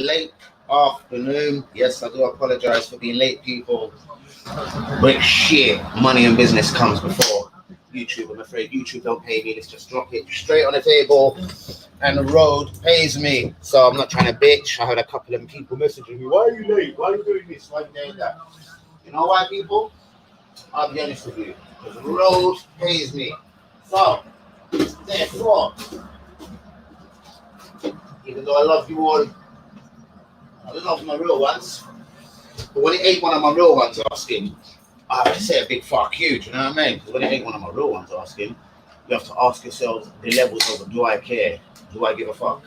late afternoon. Yes, I do apologize for being late, people. But shit, money and business comes before YouTube. I'm afraid YouTube don't pay me. Let's just drop it straight on the table, and the road pays me. So I'm not trying to bitch. I had a couple of people messaging me, why are you late? Why are you doing this? Why are you doing that? You know why, people? I'll be honest with you. Because the road pays me. So, therefore, even though I love you all, I love my real ones. But when it ain't one of my real ones asking, I have to say a big fuck you. Do you know what I mean? Because when it ain't one of my real ones asking, you have to ask yourselves the levels of, do I care? Do I give a fuck?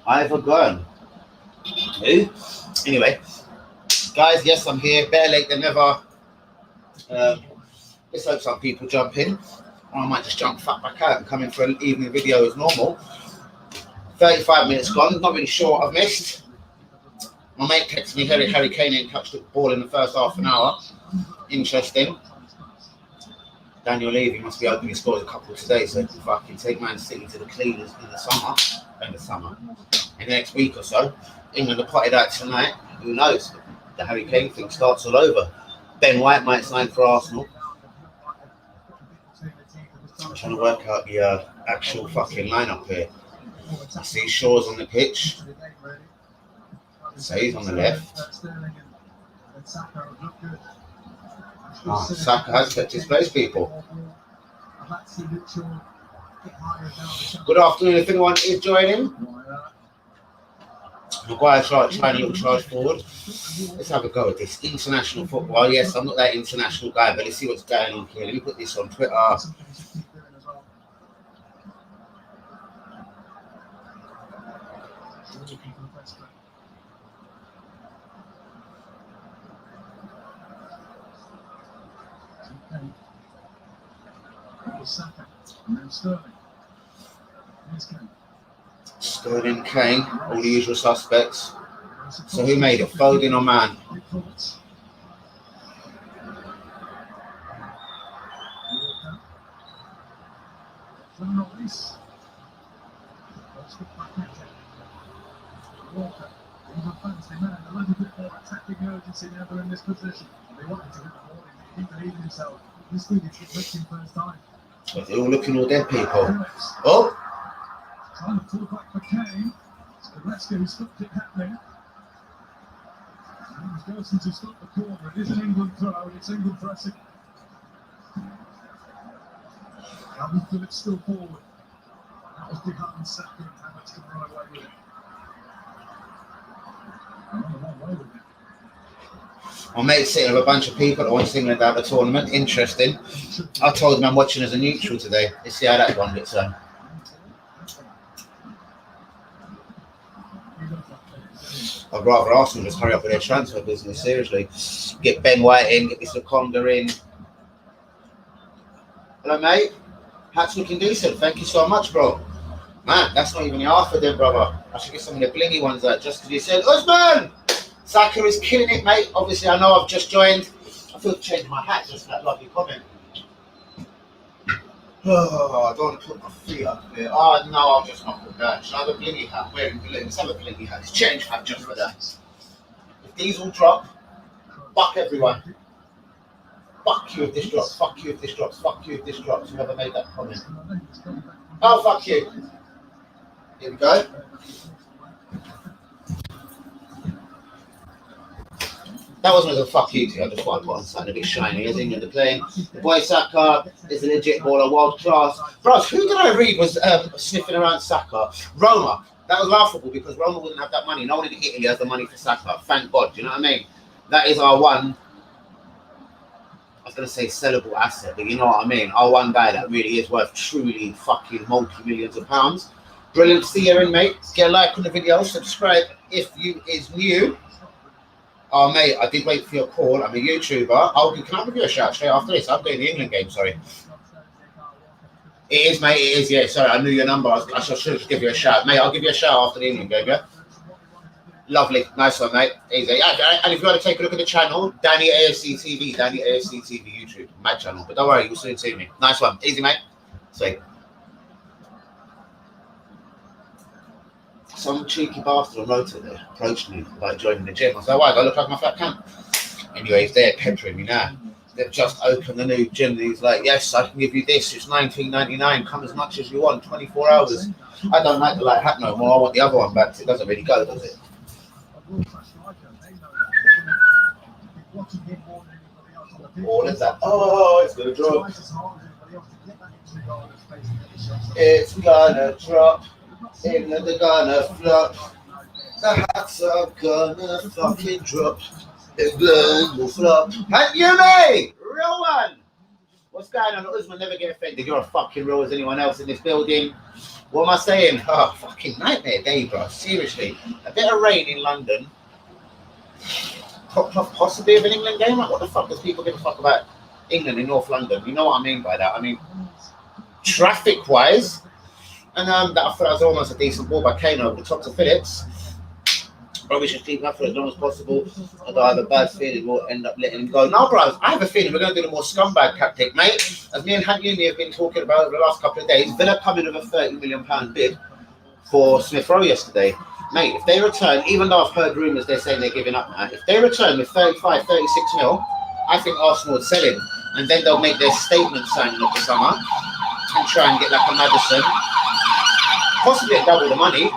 I've a gun. Who? Anyway, guys, yes, I'm here. Better late than never. Let's hope some people jump in. Or I might just jump back out and come in for an evening video as normal. 35 minutes gone. Not really sure what I've missed. My mate texted me, Harry Kane ain't touched the ball in the first half an hour. Interesting. Daniel Levy must be hoping he scores a couple today, so he can fucking take Man City to the cleaners in the summer. In the next week or so. England are potted out tonight. Who knows? The Harry Kane thing starts all over. Ben White might sign for Arsenal. I'm trying to work out the actual fucking lineup here. I see Shaw's on the pitch. So he's on the left. Saka has kept his place, people. Good afternoon, if anyone is joining. Maguire trying a little charge forward. Let's have a go at this. International football. Yes, I'm not that international guy, but let's see what's going on here. Let me put this on Twitter. Sterling, Kane, all the usual suspects. So who made it? Foden or Man? So they're all looking all dead, people. Oh! Trying to pull back for Kane. Skrzydlewski stopped it happening. And Gerson to stop the corner. It is an England throw. It's England pressing. Calvin Phillips still forward. That was behind Saka and Havertz to run away with it. My mate's sitting with a bunch of people that want England out of the tournament. Interesting. I told him I'm watching as a neutral today. Let's see how that one gets on. I'd rather Arsenal just hurry up with their transfer business, seriously. Get Ben White in, get this Lokonga in. Hello, mate. Hat's looking decent. Thank you so much, bro. Man, that's not even the half of them, brother. I should get some of the blingy ones out just because you said, Usman! Saka is killing it, mate. Obviously, I know I've just joined. I feel to change my hat just for that lovely comment. Oh, I don't want to put my feet up there. Oh, no, I'll just not put that. Should I have a blingy hat? Let's have a blingy hat. It's change hat just for that. If these all drop, fuck everyone. Fuck you if this drops. Fuck you if this drops. Fuck you if this drops. Whoever made that comment. Oh, fuck you. Here we go. That wasn't a fuck you to. I just thought I'd put on something a bit shiny. As England are playing. The boy Saka is a legit baller, world class. Bro, who did I read was sniffing around Saka? Roma. That was laughable because Roma wouldn't have that money. No one in Italy has the money for Saka. Thank God. Do you know what I mean? That is our one, I was going to say sellable asset, but you know what I mean? Our one guy that really is worth truly fucking multi-millions of pounds. Brilliant to see you in, mate. Get a like on the video. Subscribe if you is new. Oh, mate, I did wait for your call. I'm a YouTuber. Can I give you a shout straight after this? I'm doing the England game, sorry. It is, mate. It is, yeah. Sorry, I knew your number. I should just give you a shout. Mate, I'll give you a shout after the England game, yeah? Lovely. Nice one, mate. Easy. Yeah, and if you want to take a look at the channel, Danny AFC TV, YouTube, my channel. But don't worry, you'll soon see me. Nice one. Easy, mate. Sweet. some cheeky bastard on Motor there approached me about joining the gym. I was like, why? Do I look like my fat cunt? Anyways, they're peppering me now. They've just opened the new gym. And he's like, yes, I can give you this. It's $19.99. Come as much as you want, 24 hours. I don't like the light hat no more. I want the other one back. It doesn't really go, does it? All of that. Oh, it's going to drop. It's gonna drop. England are gonna flop. The hats are gonna fucking drop. England will flop. And you, me! Real one! What's going on? Usman, never get offended. You're a fucking real as anyone else in this building. What am I saying? Oh, fucking nightmare day, bro. Seriously. A bit of rain in London. Possibly of an England game? Like, what the fuck does people give a fuck about England in North London? You know what I mean by that? I mean, traffic-wise, and that I thought that was almost a decent ball by Kane over the top to Phillips. Probably should keep that for as long as possible. Although I have a bad feeling we'll end up letting him go. No, bro, I have a feeling we're going to do the more scumbag tactic, mate. As me and Hanyumi have been talking about over the last couple of days, Villa come in with a £30 million bid for Smith Rowe yesterday. Mate, if they return, even though I've heard rumours they're saying they're giving up now, if they return with 35, 36 mil, I think Arsenal would sell him. And then they'll make their statement signing of the summer and try and get like a Maddison. Possibly at double the money.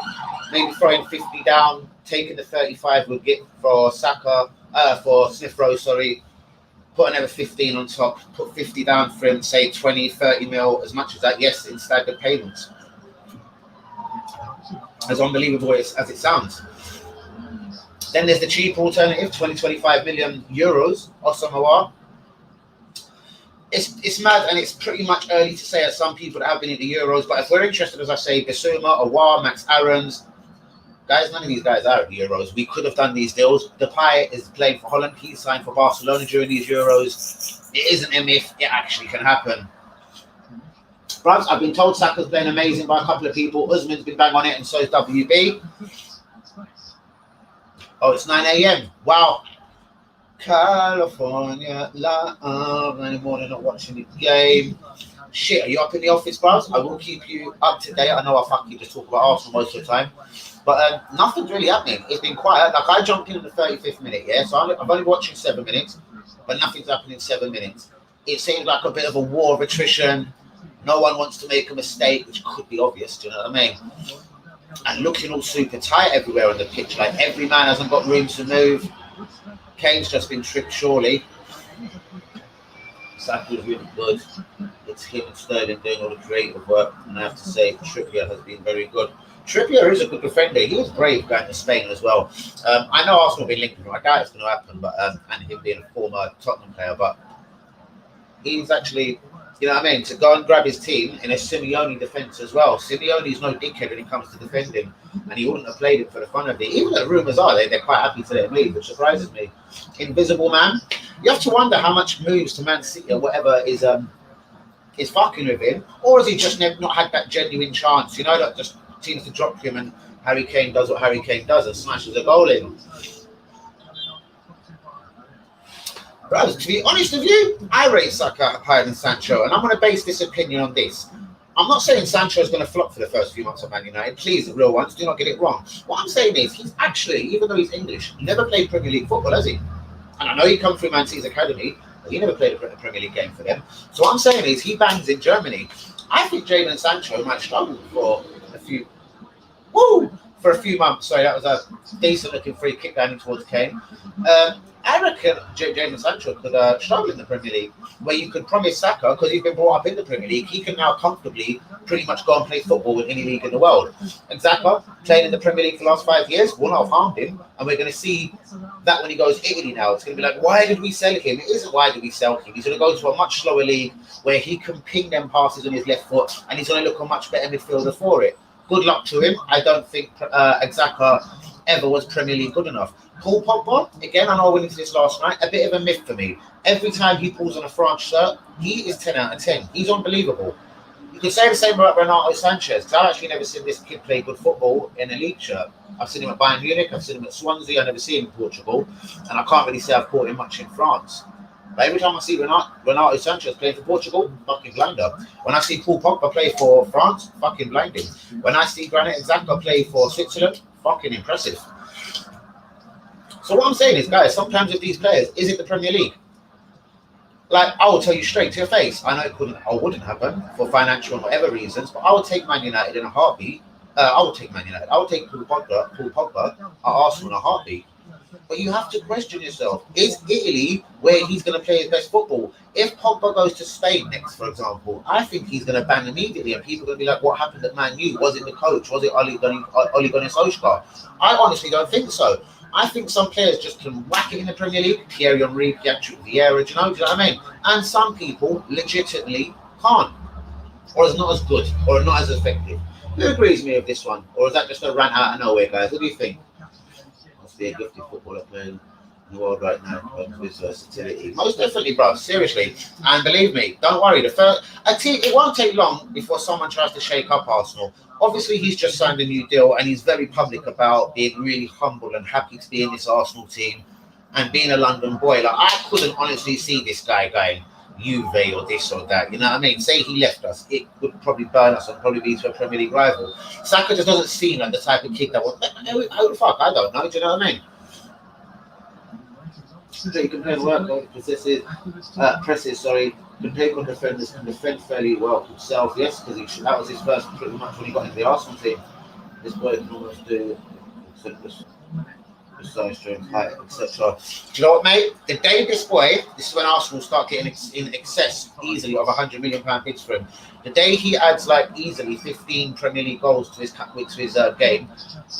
Maybe throwing 50 down, taking the 35 we'll get for Saka, for Smith Rowe, sorry. Put another 15 on top, put 50 down for him, say 20, 30 mil, as much as that, yes, in staggered payments. As unbelievable as it sounds. Then there's the cheap alternative, 25 million euros, Asamoah. It's mad, and it's pretty much early to say as some people that have been in the Euros, but if we're interested, as I say, Bissouma, Aouar, Max Aarons, guys, none of these guys are at the Euros. We could have done these deals. Depay is playing for Holland. He signed for Barcelona during these Euros. It isn't a myth. It actually can happen. Right, I've been told Saka's playing amazing by a couple of people. Usman's been bang on it, and so is WB. Oh, it's 9 a.m. Wow. California, in the morning, not watching the game. Shit, are you up in the office, bros? I will keep you up to date. I know I fucking just talk about Arsenal most of the time, but nothing's really happening. It's been quiet. Like, I jumped in the 35th minute, yeah, so I'm only watching 7 minutes, but nothing's happening in 7 minutes. It seems like a bit of a war of attrition. No one wants to make a mistake, which could be obvious, do you know what I mean? And looking all super tight everywhere on the pitch, like every man hasn't got room to move. Kane's just been tripped, surely. Saka's really good. It's him and Sterling doing all the creative work, and I have to say, Trippier has been very good. Trippier is a good defender. He was brave going to Spain as well. I know Arsenal have been linked with him. I doubt it's going to happen, but and him being a former Tottenham player, but he's actually, you know what I mean, to go and grab his team in a Simeone defence as well. Simeone's no dickhead when it comes to defending, and he wouldn't have played it for the fun of it. Even though the rumours are they're quite happy to let him leave, which surprises me. Invisible man. You have to wonder how much moves to Man City or whatever is fucking with him, or has he just not had that genuine chance? You know, that just seems to drop him, and Harry Kane does what Harry Kane does and smashes a goal in. Bro, to be honest with you, I rate Saka higher than Sancho, and I'm going to base this opinion on this. I'm not saying Sancho is going to flop for the first few months of Man United. Please, the real ones, do not get it wrong. What I'm saying is, he's actually, even though he's English, he never played Premier League football, has he? And I know he come through Man City's academy, but he never played a Premier League game for them. So what I'm saying is, he bangs in Germany. I think Jadon Sancho might struggle for a few months. Sorry, that was a decent looking free kick down towards Kane. I reckon Jadon Sancho could struggle in the Premier League, where you could promise Saka, because he's been brought up in the Premier League, he can now comfortably pretty much go and play football in any league in the world. And Saka, playing in the Premier League for the last 5 years, will not have harmed him, and we're going to see that when he goes to Italy now. It's going to be like, why did we sell him? It isn't why did we sell him. He's going to go to a much slower league where he can ping them passes on his left foot, and he's going to look a much better midfielder for it. Good luck to him. I don't think Xhaka ever was Premier League good enough. Paul Pogba, again, I know I went into this last night, a bit of a myth for me. Every time he pulls on a France shirt, he is 10 out of 10. He's unbelievable. You could say the same about Renato Sanchez, because I've actually never seen this kid play good football in a league shirt. I've seen him at Bayern Munich, I've seen him at Swansea, I've never seen him in Portugal, and I can't really say I've caught him much in France. But every time I see Renato Sanchez playing for Portugal, fucking blunder. When I see Paul Pogba play for France, fucking blinding. When I see Granit Xhaka play for Switzerland, fucking impressive. So what I'm saying is, guys, sometimes with these players, is it the Premier League? Like, I will tell you straight to your face, I know it couldn't or wouldn't happen for financial and whatever reasons, but I would take Man United in a heartbeat. I would take Man United. I would take Paul Pogba at Arsenal in a heartbeat. But you have to question yourself. Is Italy where he's going to play his best football? If Pogba goes to Spain next, for example, I think he's going to ban immediately, and people are going to be like, what happened at Man U? Was it the coach? Was it Ole Gunnar Solskjaer? I honestly don't think so. I think some players just can whack it in the Premier League. Thierry Henry, Patrick Vieira, do you know what I mean? And some people legitimately can't. Or is not as good, or not as effective. Who agrees with me with this one? Or is that just a rant out of nowhere, guys? What do you think? Must be a gifted footballer playing in the world right now with versatility. Most definitely, bro. Seriously. And believe me, don't worry. It won't take long before someone tries to shake up Arsenal. Obviously, he's just signed a new deal, and he's very public about being really humble and happy to be in this Arsenal team and being a London boy. Like, I couldn't honestly see this guy going Juve or this or that. You know what I mean? Say he left us, it would probably burn us and probably be to a Premier League rival. Saka just doesn't seem like the type of kid that would. Oh, fuck, I don't know. Do you know what I mean? So you can play work, presses, can take on defenders, can defend fairly well himself, yes, because that was his first pretty much when he got into the Arsenal team. This boy can almost do precise strength, height, etc. Do you know what, mate? The day this is when Arsenal start getting in excess easily of £100 million bids for him. The day he adds like easily 15 Premier League goals to his game,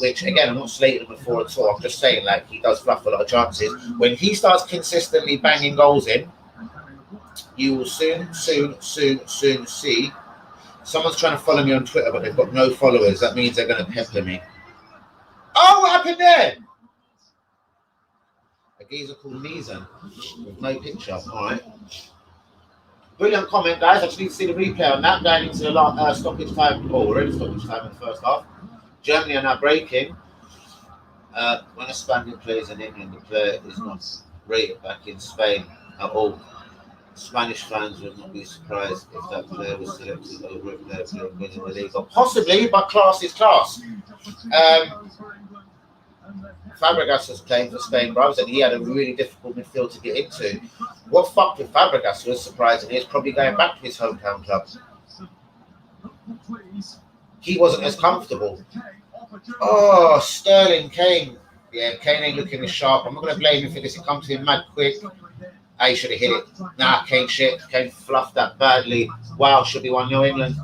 which again I'm not slating him before at all. I'm just saying like he does fluff a lot of chances. When he starts consistently banging goals in, you will soon see. Someone's trying to follow me on Twitter, but they've got no followers. That means they're going to pepper me. Oh, what happened there? A geezer called Nizan with no picture. All right. Brilliant comment, guys. I just need to see the replay on that. Going into the stoppage time, or already stoppage time in the first half. Germany are now breaking. When a Spaniard plays in England, the player is not rated back in Spain at all. Spanish fans would not be surprised if that player was selected over a player winning the league. Possibly, but class is class. Fabregas was playing for Spain, brothers, and he had a really difficult midfield to get into. What fucked with Fabregas was surprisingly is probably going back to his hometown club. He wasn't as comfortable. Oh, Sterling, Kane. Yeah, Kane ain't looking as sharp. I'm not going to blame him for this. It comes to him mad quick. He should have hit it. Nah, Kane shit. Kane fluffed that badly. Wow, should be 1-0 England.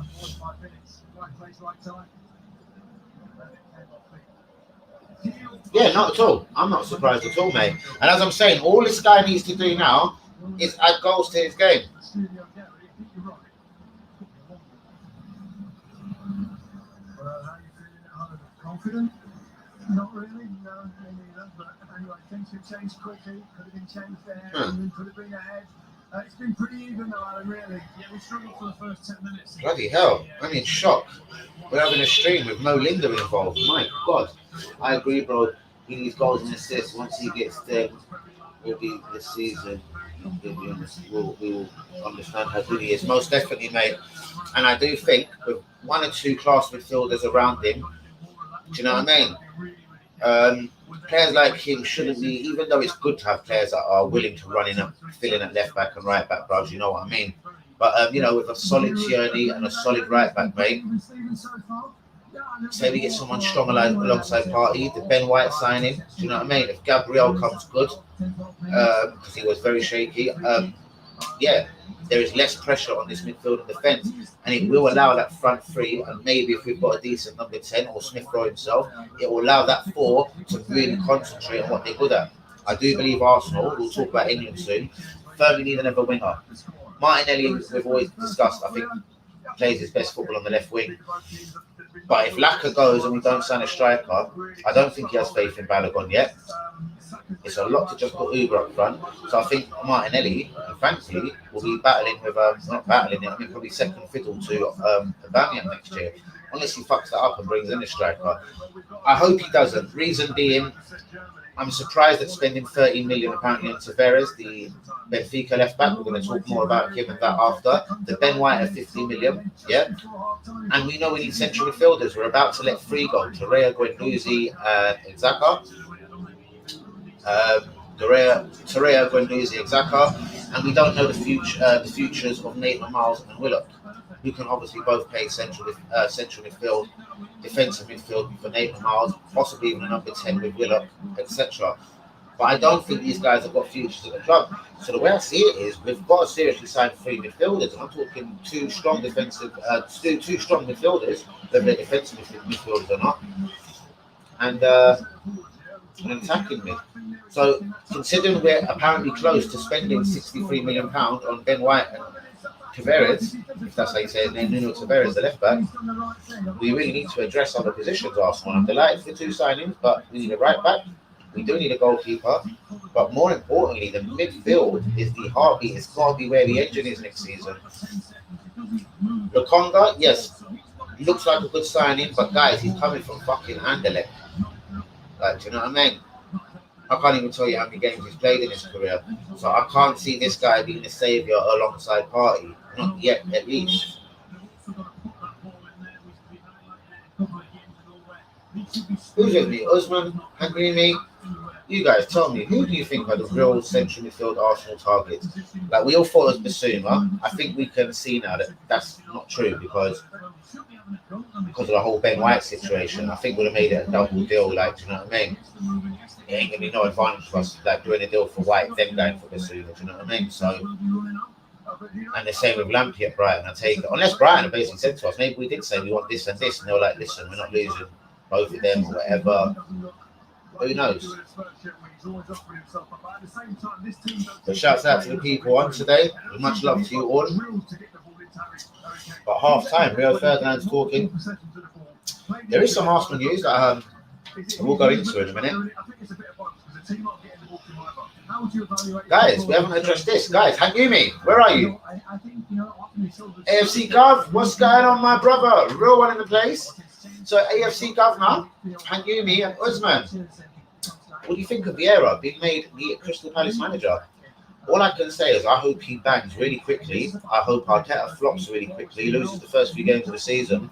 Yeah, not at all. I'm not surprised at all, mate. And as I'm saying, all this guy needs to do now is add goals to his game. Confident? Not really, no, me neither. But anyway, things have changed quickly. Could have been changed there, and could have been ahead. It's been pretty even though, Alan, really. Yeah, we struggled for the first 10 minutes. Bloody hell, I'm in shock. We're having a stream with Mo Linda involved. My God. I agree, bro. He needs goals and assists. Once he gets there, will be this season. We will understand how good he is. Most definitely, mate. And I do think with one or two class midfielders around him, do you know what I mean? Players like him shouldn't be, even though it's good to have players that are willing to run in and fill in at left back and right back, bros, you know what I mean? But, with a solid Tierney and a solid right back, mate, say we get someone strong alongside Partey, the Ben White signing, do you know what I mean? If Gabriel comes good, because he was very shaky, there is less pressure on this midfield and defence, and it will allow that front three, and maybe if we've got a decent number 10 or Smith Rowe himself, it will allow that four to really concentrate on what they're good at. I do believe Arsenal, we'll talk about England soon, firmly need another winger. Martinelli, we've always discussed, I think, plays his best football on the left wing. But if Laka goes and we don't sign a striker, I don't think he has faith in Balogun yet. It's a lot to just put Uber up front. So I think Martinelli, thankfully, will be battling with, probably second fiddle to Aubameyang next year. Unless he fucks that up and brings in a striker. I hope he doesn't. Reason being, I'm surprised at spending 30 million apparently on Tavares, the Benfica left back. We're going to talk more about him and that after. The Ben White at 50 million, yeah. And we know we need central midfielders. We're about to let three go: Torreira, Guendouzi, and Xhaka. Torreira, Guendouzi, Xhaka, and we don't know the futures of Nathan Miles and Willock, who can obviously both play central midfield, defensive midfield for Nathan Miles, possibly even a number 10 with Willock, etc. But I don't think these guys have got futures at the club. So the way I see it is we've got to seriously sign three midfielders, and I'm talking two strong midfielders, whether they're defensive midfielders or not, and an attacking mid. So considering we're apparently close to spending £63 million on Ben White and Tavares, if that's how you say his name, Nuno Tavares, the left back, we really need to address other positions, Arsenal. I'm delighted for two signings, but we need a right back. We do need a goalkeeper, but more importantly, the midfield is the heartbeat. It's got to be where the engine is next season. Lokonga, yes, looks like a good signing, but guys, he's coming from fucking Anderlecht. Like, do you know what I mean? I can't even tell you how many games he's played in his career. So I can't see this guy being a saviour alongside Partey. Not yet, at least. Who's with me? Usman, Hakrimi? You guys tell me, who do you think are the real central midfield Arsenal targets? Like, we all thought it was Basuma. I think we can see now that that's not true because of the whole Ben White situation. I think we'd have made it a double deal, like, do you know what I mean? It ain't gonna be no advantage for us like doing a deal for White, then going for Basuma, do you know what I mean? So, and the same with Lamptey at Brighton. I take it, unless Brighton had basically said to us, maybe we did say we want this and this, and they were like, listen, we're not losing both of them or whatever. Who knows? But shouts out to the people on today. Much love to you all. But half time, Rio Ferdinand's talking. There is some Arsenal news that we'll go into in a minute. Guys, we haven't addressed this. Guys, Hagumi, where are you? AFC Gov, what's going on, my brother? Real one in the place. So AFC Governor, Hagumi and Usman. What do you think of Vieira being made the Crystal Palace manager? All I can say is I hope he bangs really quickly. I hope Arteta flops really quickly, loses the first few games of the season.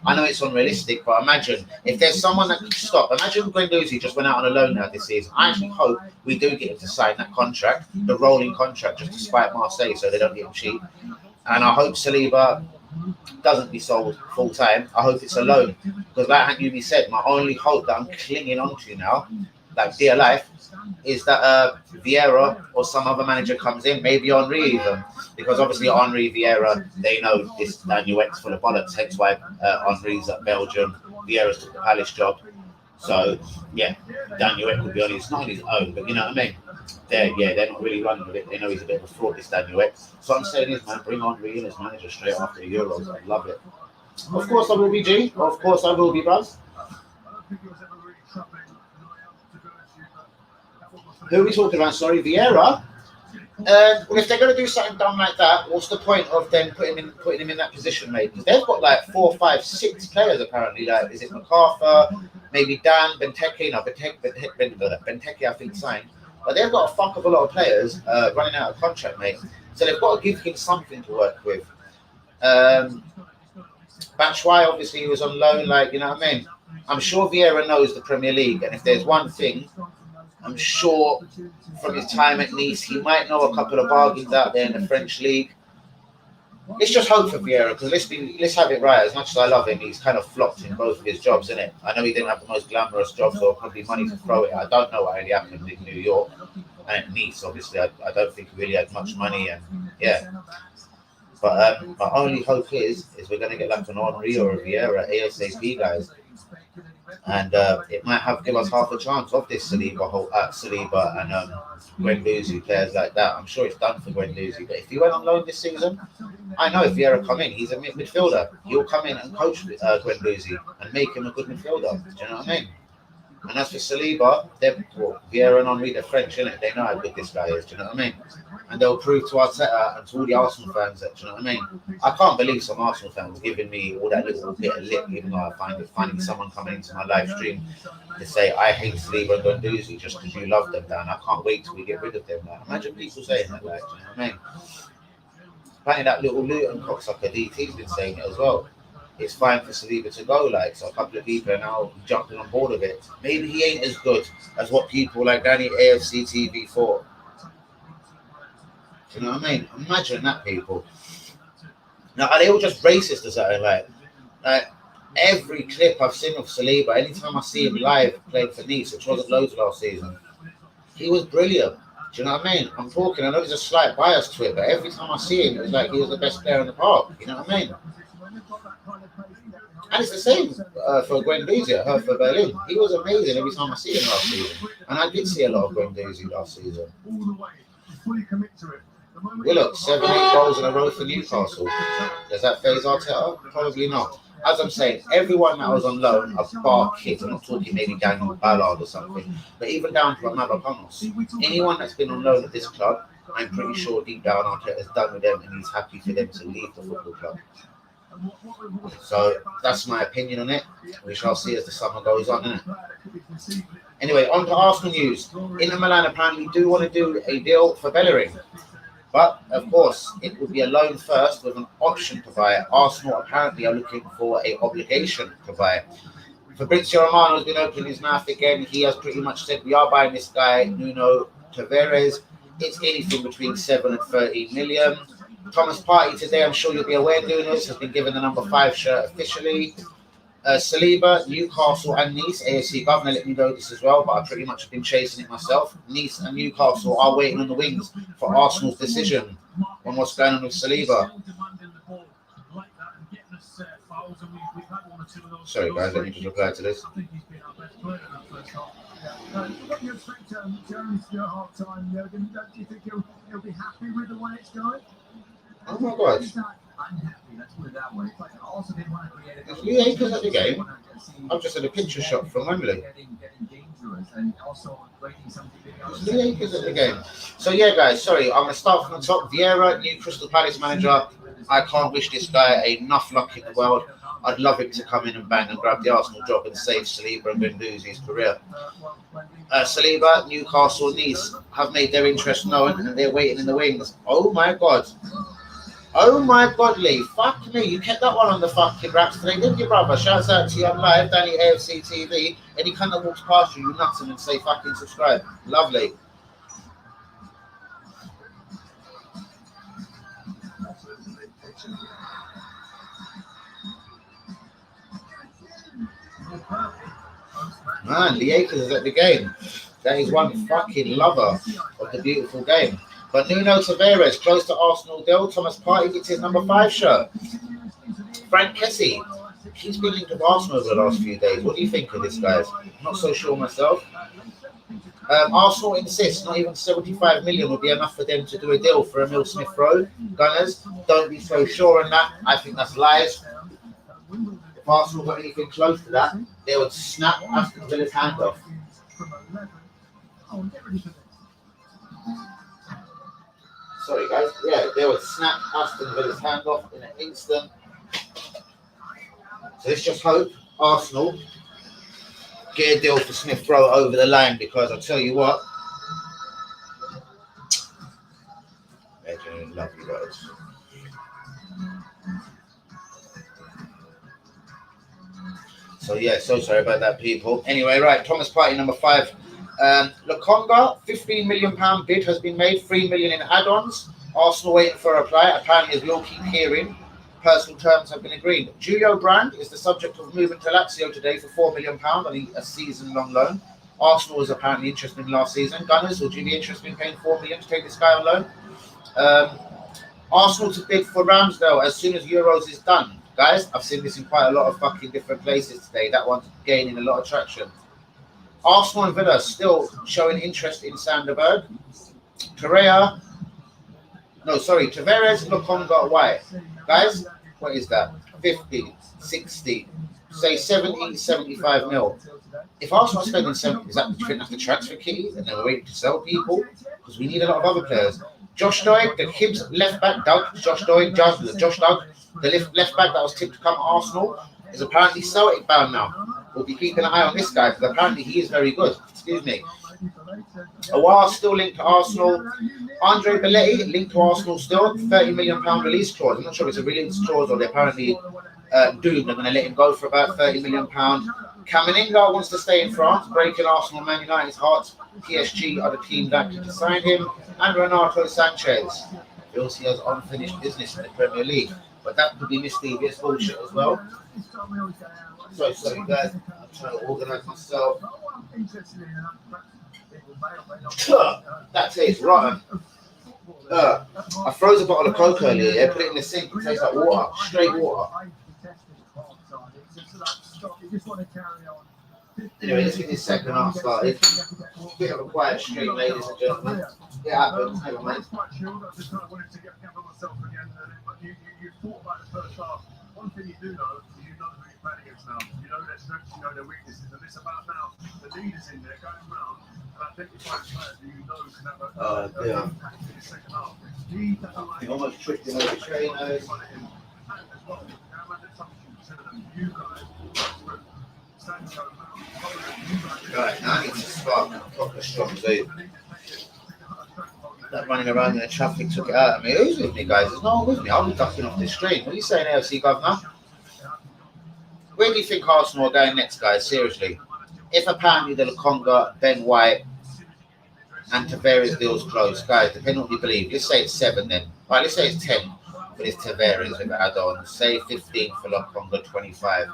I know it's unrealistic, but imagine if there's someone that could stop. Imagine Guendouzi just went out on a loan now this season. I actually hope we do get him to sign that contract, the rolling contract, just to spite Marseille so they don't get him cheap. And I hope Saliba doesn't be sold full time. I hope it's a loan. Because like Hagumi said, my only hope that I'm clinging on to now, like dear life, is that Vieira or some other manager comes in, maybe Henry even, because obviously Henry, Vieira, they know this Daniel X full of bollocks, hence why Henry's at Belgium, Vieira's took the Palace job. So yeah, Daniel X would be not on his own, but you know what I mean? They're not really running with it. They know he's a bit of a fraud, this Daniel X. So I'm saying is, man, bring Henry in as manager straight after the Euros. I'd love it. Of course I will be, G. Of course I will be, Buzz. Who are we talking about? Sorry, Vieira. Well, if they're going to do something dumb like that, what's the point of then putting him in that position, mate? Because they've got like 4, 5, 6 players apparently. Like, is it MacArthur? Maybe Dan Benteke? No, Benteke I think signed. But they've got a fuck of a lot of players running out of contract, mate. So they've got to give him something to work with. Batshuayi, obviously, he was on loan. Like, you know what I mean? I'm sure Vieira knows the Premier League, and if there's one thing, I'm sure from his time at Nice, he might know a couple of bargains out there in the French league. Let's just hope for Vieira, because let's have it right. As much as I love him, he's kind of flopped in both of his jobs, isn't it? I know he didn't have the most glamorous jobs or probably money to throw it. I don't know what really happened in New York and at Nice. Obviously, I don't think he really had much money, and yeah. But my only hope is we're going to get like an Henry or a Vieira ASAP, guys. And it might give us half a chance of this Saliba and Guendouzi, players like that. I'm sure it's done for Guendouzi, but if he went on loan this season, I know if Vieira come in, he's a midfielder. He'll come in and coach Guendouzi and make him a good midfielder. Do you know what I mean? And as for Saliba, Vieira and Henry, they're French, innit? They know how good this guy is, do you know what I mean? And they'll prove to Arteta and to all the Arsenal fans that, do you know what I mean? I can't believe some Arsenal fans giving me all that little bit of lip, even though I find it finding someone coming into my live stream to say, I hate Saliba and Guendouzi just because you love them, Dan. I can't wait till we get rid of them, man. Imagine people saying that, like, do you know what I mean? Apparently that little Luton cocksucker DT's been saying it as well. It's fine for Saliba to go, like, so a couple of people are now jumping on board of it. Maybe he ain't as good as what people like Danny AFC TV thought. Do you know what I mean? Imagine that, people. Now, are they all just racist or something? Like every clip I've seen of Saliba, anytime I see him live playing for Nice, which wasn't loads last season, he was brilliant. Do you know what I mean? I'm talking, I know there's a slight bias to it, but every time I see him, it's like he was the best player in the park. You know what I mean? And it's the same for Guendouzi at Hertha Berlin. He was amazing every time I see him last season. And I did see a lot of Guendouzi last season. Well, look, 7-8 goals in a row for Newcastle. Does that phase Arteta? Probably not. As I'm saying, everyone that was on loan are bar kids. I'm not talking maybe Daniel Ballard or something, but even down to Mavropanos. Anyone that's been on loan at this club, I'm pretty sure deep down Arteta's done with them and he's happy for them to leave the football club. So that's my opinion on it. We shall see as the summer goes on, innit? Anyway, on to Arsenal news. Inter Milan apparently do want to do a deal for Bellerin. But, of course, it would be a loan first with an option to buy. Arsenal apparently are looking for an obligation to buy. Fabrizio Romano has been opening his mouth again. He has pretty much said, we are buying this guy, Nuno Tavares. It's anything between 7 and 13 million. Thomas Partey today, I'm sure you'll be aware, Nunes has been given the number 5 shirt officially. Saliba, Newcastle and Nice, AFC Governor let me know this as well, but I pretty much have been chasing it myself. Nice and Newcastle are waiting on the wings for Arsenal's decision on what's going on with Saliba. Sorry guys, let me just reply to this. What do you expect Jones to do at half time? Do you think he'll be happy with the way it's going? Oh my God. Unhappy, let's put it that way. But I also didn't want to create Is Lee Akers at the game? I've just had a picture shot from Wembley. Is Lee Akers at the game? So yeah, guys, sorry, I'm going to start from the top. Vieira, new Crystal Palace manager. I can't wish this guy enough luck in the world. I'd love him to come in and bang and grab the Arsenal job and save Saliba and Guendouzi's career. Saliba, Newcastle, Nice have made their interest known and they're waiting in the wings. Oh my God. Oh my God, Lee. Fuck me. You kept that one on the fucking wraps today, didn't you, brother? Shouts out to you on live, Danny AFC TV. Any cunt that walks past you, you nuts him and say fucking subscribe. Lovely. Man, the Akers is at the game. That is one fucking lover of the beautiful game. But Nuno Tavares, close to Arsenal deal. Thomas Partey gets his number 5 shirt. Frank Kessie, he's been linked with Arsenal over the last few days. What do you think of this, guys? I'm not so sure myself. Arsenal insists not even 75 million would be enough for them to do a deal for Emil Smith Rowe. Gunners, don't be so sure on that. I think that's lies. If Arsenal got anything close to that, they would snap Aston Villa's hand off. Sorry, guys. Yeah, they would snap Aston Villa's hand off in an instant. So let's just hope Arsenal get a deal for Smith Rowe over the line, because I tell you what, they're doing lovely words. So yeah, so sorry about that, people. Anyway, right, Thomas Partey, number 5. Lokonga, £15 million bid has been made, 3 million in add-ons. Arsenal waiting for a reply. Apparently, as we all keep hearing, personal terms have been agreed. Julio Brand is the subject of movement to Lazio today for £4 million on a season-long loan. Arsenal was apparently interested in last season. Gunners, would you be interested in paying £4 million to take this guy on loan? Arsenal to bid for Ramsdale as soon as Euros is done. Guys, I've seen this in quite a lot of fucking different places today. That one's gaining a lot of traction. Arsenal and Villa still showing interest in Sanderberg. Tavares, Lokonga, White. Guys, what is that? 50, 60, say 70, 75 mil. If Arsenal are spending 70, do you think that's the transfer key and they're waiting to sell people? Because we need a lot of other players. Josh Doig, the Hibs left back, Josh Doig, the left back that was tipped to come to Arsenal, is apparently Celtic bound now. We'll be keeping an eye on this guy because apparently he is very good. Excuse me. Awar still linked to Arsenal. Andre Belletti linked to Arsenal still. £30 million release clause. I'm not sure if it's a release clause or they're apparently doomed. They're going to let him go for about £30 million. Camavinga wants to stay in France, breaking Arsenal, Man United's hearts. PSG are the team that can sign him. And Renato Sanchez feels he has unfinished business in the Premier League. But that could be misleading bullshit as well. So sorry guys, I'm trying to organise myself. That tastes rotten. I froze a bottle of Coke earlier, yeah, put it in the sink, it tastes like water, straight water. Anyway, let's get this second half started. Bit of a quiet stream, ladies and gentlemen. It happens, never mind. One thing you do know is you know who you're playing against now. You know their strengths, you know their weaknesses, and it's about now the leaders in there going round and identifying players who you know can have a impact in the second half. You almost tricked him over trainers. Right, now I need to spark a proper strong boot. That running around in the traffic took it out of me. Who's with me, guys? There's no one with me. I'll be ducking off the screen. What are you saying, AFC Governor? Where do you think Arsenal are going next, guys? Seriously. If apparently the Lokonga, Ben White, and Tavares deals close, guys, depending on what you believe. Let's say it's 7 then. Right, let's say it's 10 for this Tavares with add-ons. Say 15 for Lokonga, 25.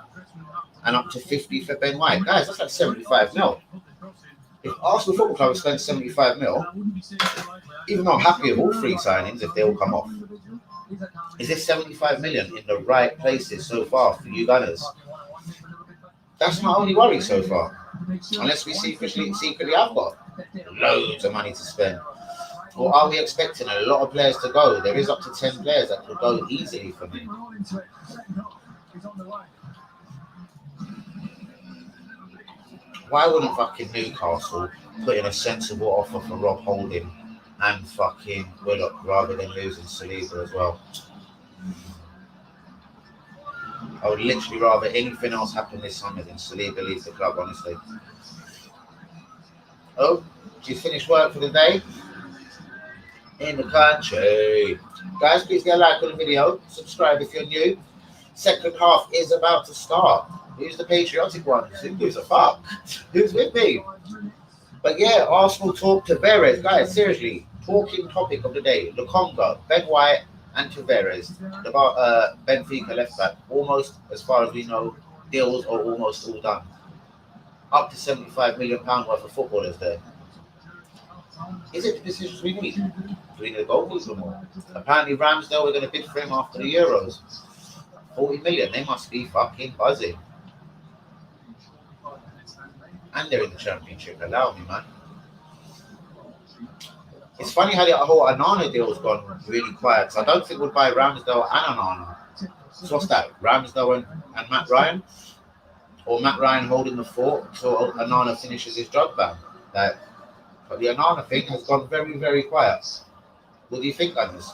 And up to 50 for Ben White. Guys, that's like 75 mil. If Arsenal Football Club spent 75 mil, even though I'm happy with all 3 signings, if they all come off, is this 75 million in the right places so far for you Gunners? That's my only worry so far. Unless we secretly have got loads of money to spend. Or are we expecting a lot of players to go? There is up to 10 players that could go easily for me. Why wouldn't fucking Newcastle put in a sensible offer for Rob Holding and fucking Willock rather than losing Saliba as well? I would literally rather anything else happen this summer than Saliba leave the club, honestly. Oh, she's finished work for the day? In the country. Guys, please get a like on the video. Subscribe if you're new. Second half is about to start. Who's the patriotic ones? Who gives a fuck? Who's with me? But yeah, Arsenal talk to Tavares. Guys, seriously, talking topic of the day. Lokonga, Ben White, and Tavares. About Benfica left back. Almost, as far as we know, deals are almost all done. Up to £75 million worth of footballers there. Is it the decisions we need? Do we need a goalkeeper or more? Apparently Ramsdale, we're going to bid for him after the Euros. 40 million, they must be fucking buzzing. And they're in the Championship, allow me, man. It's funny how the whole Anana deal's gone really quiet. So I don't think we'll buy Ramsdale and Anana. So what's that? Ramsdale and Matt Ryan? Or Matt Ryan holding the fort until Anana finishes his drug ban? But the Anana thing has gone very, very quiet. What do you think, Gunners?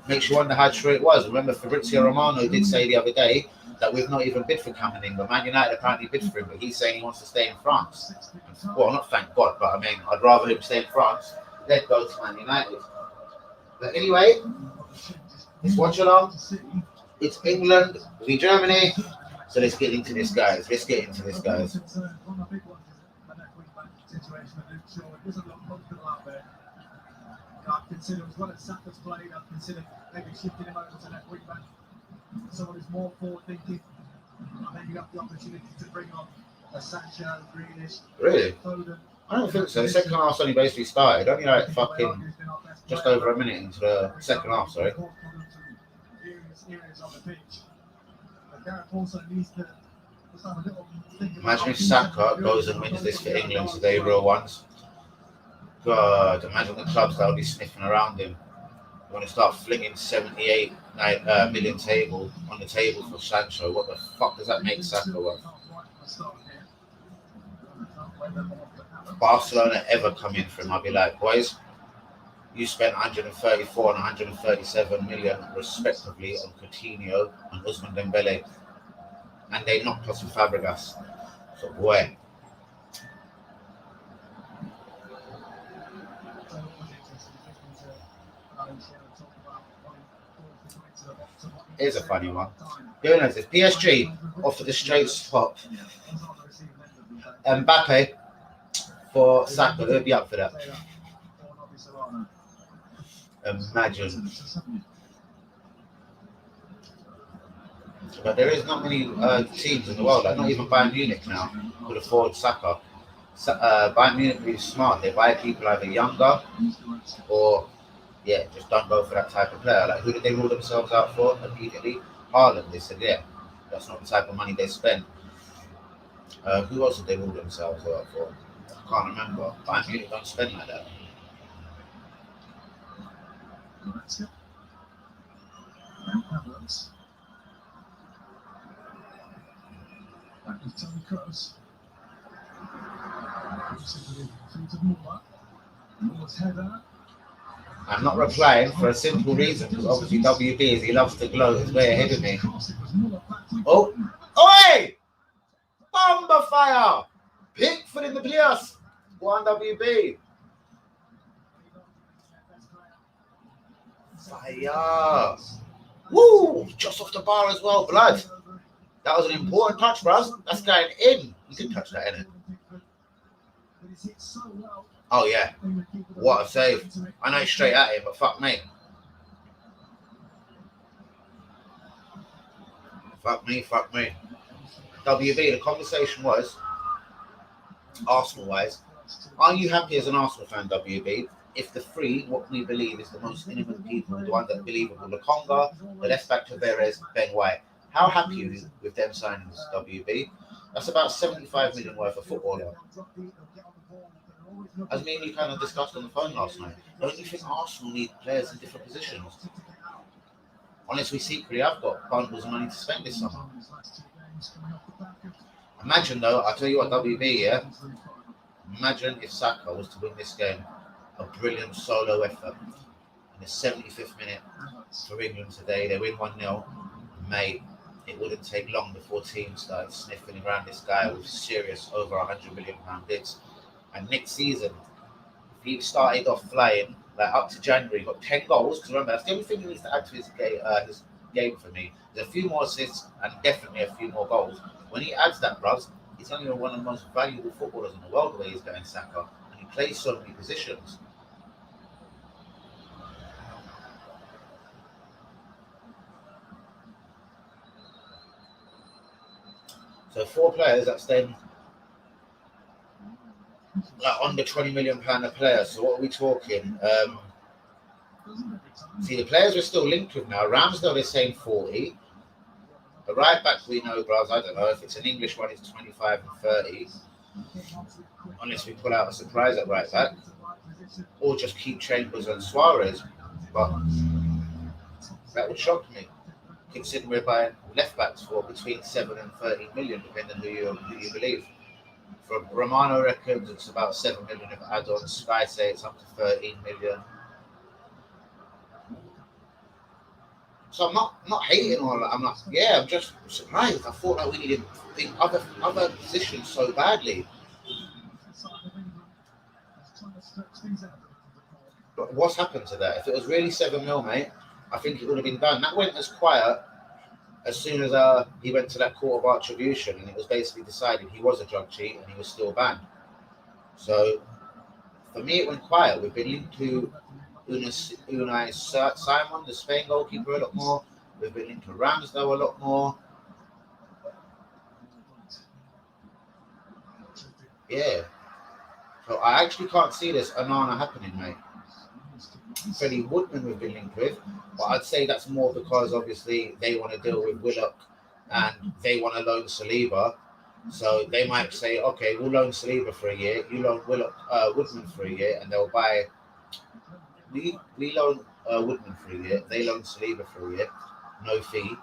Makes you wonder how true it was. Remember, Fabrizio Romano did say the other day that we've not even bid for Camavinga. Man United apparently bid for him, but he's saying he wants to stay in France. Well, not thank God, but I mean, I'd rather him stay in France than go to Man United. But anyway, it's watch along. It's England v Germany. So let's get into this, guys. I'd consider, as well as Saka's played, I'd consider maybe shifting him over to left wing back. Someone who's more forward thinking. Maybe have the opportunity to bring on a Sancho, Grealish. Really? Foden. I don't think so. The second half's only basically started. Only like fucking just over a minute into the second half, sorry. Areas on the pitch. But Gareth also needs to have a little think about. Imagine if Saka goes and wins this for England today, real ones. God, imagine the clubs that will be sniffing around him. want to start flinging 78 million on the table for Sancho. What the fuck does that make Saka worth? Barcelona ever come in for him, I'll be like, boys, you spent 134 and 137 million respectively on Coutinho and Ousmane Dembele, and they knocked us with Fabregas. So boy. Here's a funny one. Who knows if PSG offered a straight swap Mbappe for Saka, they'd be up for that. Imagine. But there is not many teams in the world, like not even Bayern Munich now, could afford Saka. Bayern Munich really smart. They buy people either younger or just don't go for that type of player. Like, who did they rule themselves out for immediately? Haaland. They said, that's not the type of money they spend. Who else did they rule themselves out for? I can't remember. Bayern Munich don't spend like that. I'm not replying for a simple reason, because obviously WB, as he loves to gloat, is way ahead of me. Oh, oi! Bomber fire! Pickford in the place. Go on, WB. Fire! Woo! Just off the bar as well, blood. That was an important touch, bros. That's going in. You can touch that, innit? Oh, yeah. What a save. I know it's straight at him, but fuck me. Fuck me. WB, the conversation was, Arsenal-wise, are you happy as an Arsenal fan, WB, if the three, what we believe is the most intimate people, the one that believe in Lokonga, the left back Tavares, Ben White, how happy are you with them signings, WB? That's about 75 million worth of footballer. As me and you kind of discussed on the phone last night, don't you think Arsenal need players in different positions? Honestly, secretly, I've got bundles of money to spend this summer. Imagine though, I'll tell you what, WB, imagine if Saka was to win this game, a brilliant solo effort in the 75th minute for England today. They win 1-0. Mate, it wouldn't take long before teams started sniffing around this guy with serious over £100 million bids. And next season, if he started off flying, like up to January, got 10 goals, because remember, that's the only thing he needs to add to his game for me. There's a few more assists and definitely a few more goals. When he adds that, bruv, he's only one of the most valuable footballers in the world the way he's going, Saka. And he plays so many positions. So 4 players that staying under £20 million a player. So what are we talking? See, the players we're still linked with now. Ramsdale is saying 40. The right back we know, bros. I don't know if it's an English one. It's 25 and 30. Unless we pull out a surprise at right back, or just keep Chambers and Suarez. But that would shock me, considering we're buying left backs for between 7 and 30 million, depending on who you believe. From Romano Records, it's about 7 million of add-ons. Sky say it's up to 13 million. So I'm not hating on that. I'm just surprised. I thought that we needed other positions so badly. But what's happened to that? If it was really 7 mil, mate, I think it would have been done. That went as quiet as soon as he went to that court of attribution, and it was basically decided he was a drug cheat and he was still banned. So for me, it went quiet. We've been linked to Unai Simon, the Spain goalkeeper, a lot more. We've been linked to Ramsdale a lot more. Yeah. So I actually can't see this Onana happening, mate. Freddie Woodman we've been linked with, but I'd say that's more because obviously they want to deal with Willock and they want to loan Saliba. So they might say, okay, we'll loan Saliba for a year, you loan Woodman for a year, and they'll buy we loan Woodman for a year, they loan Saliba for a year, no fee,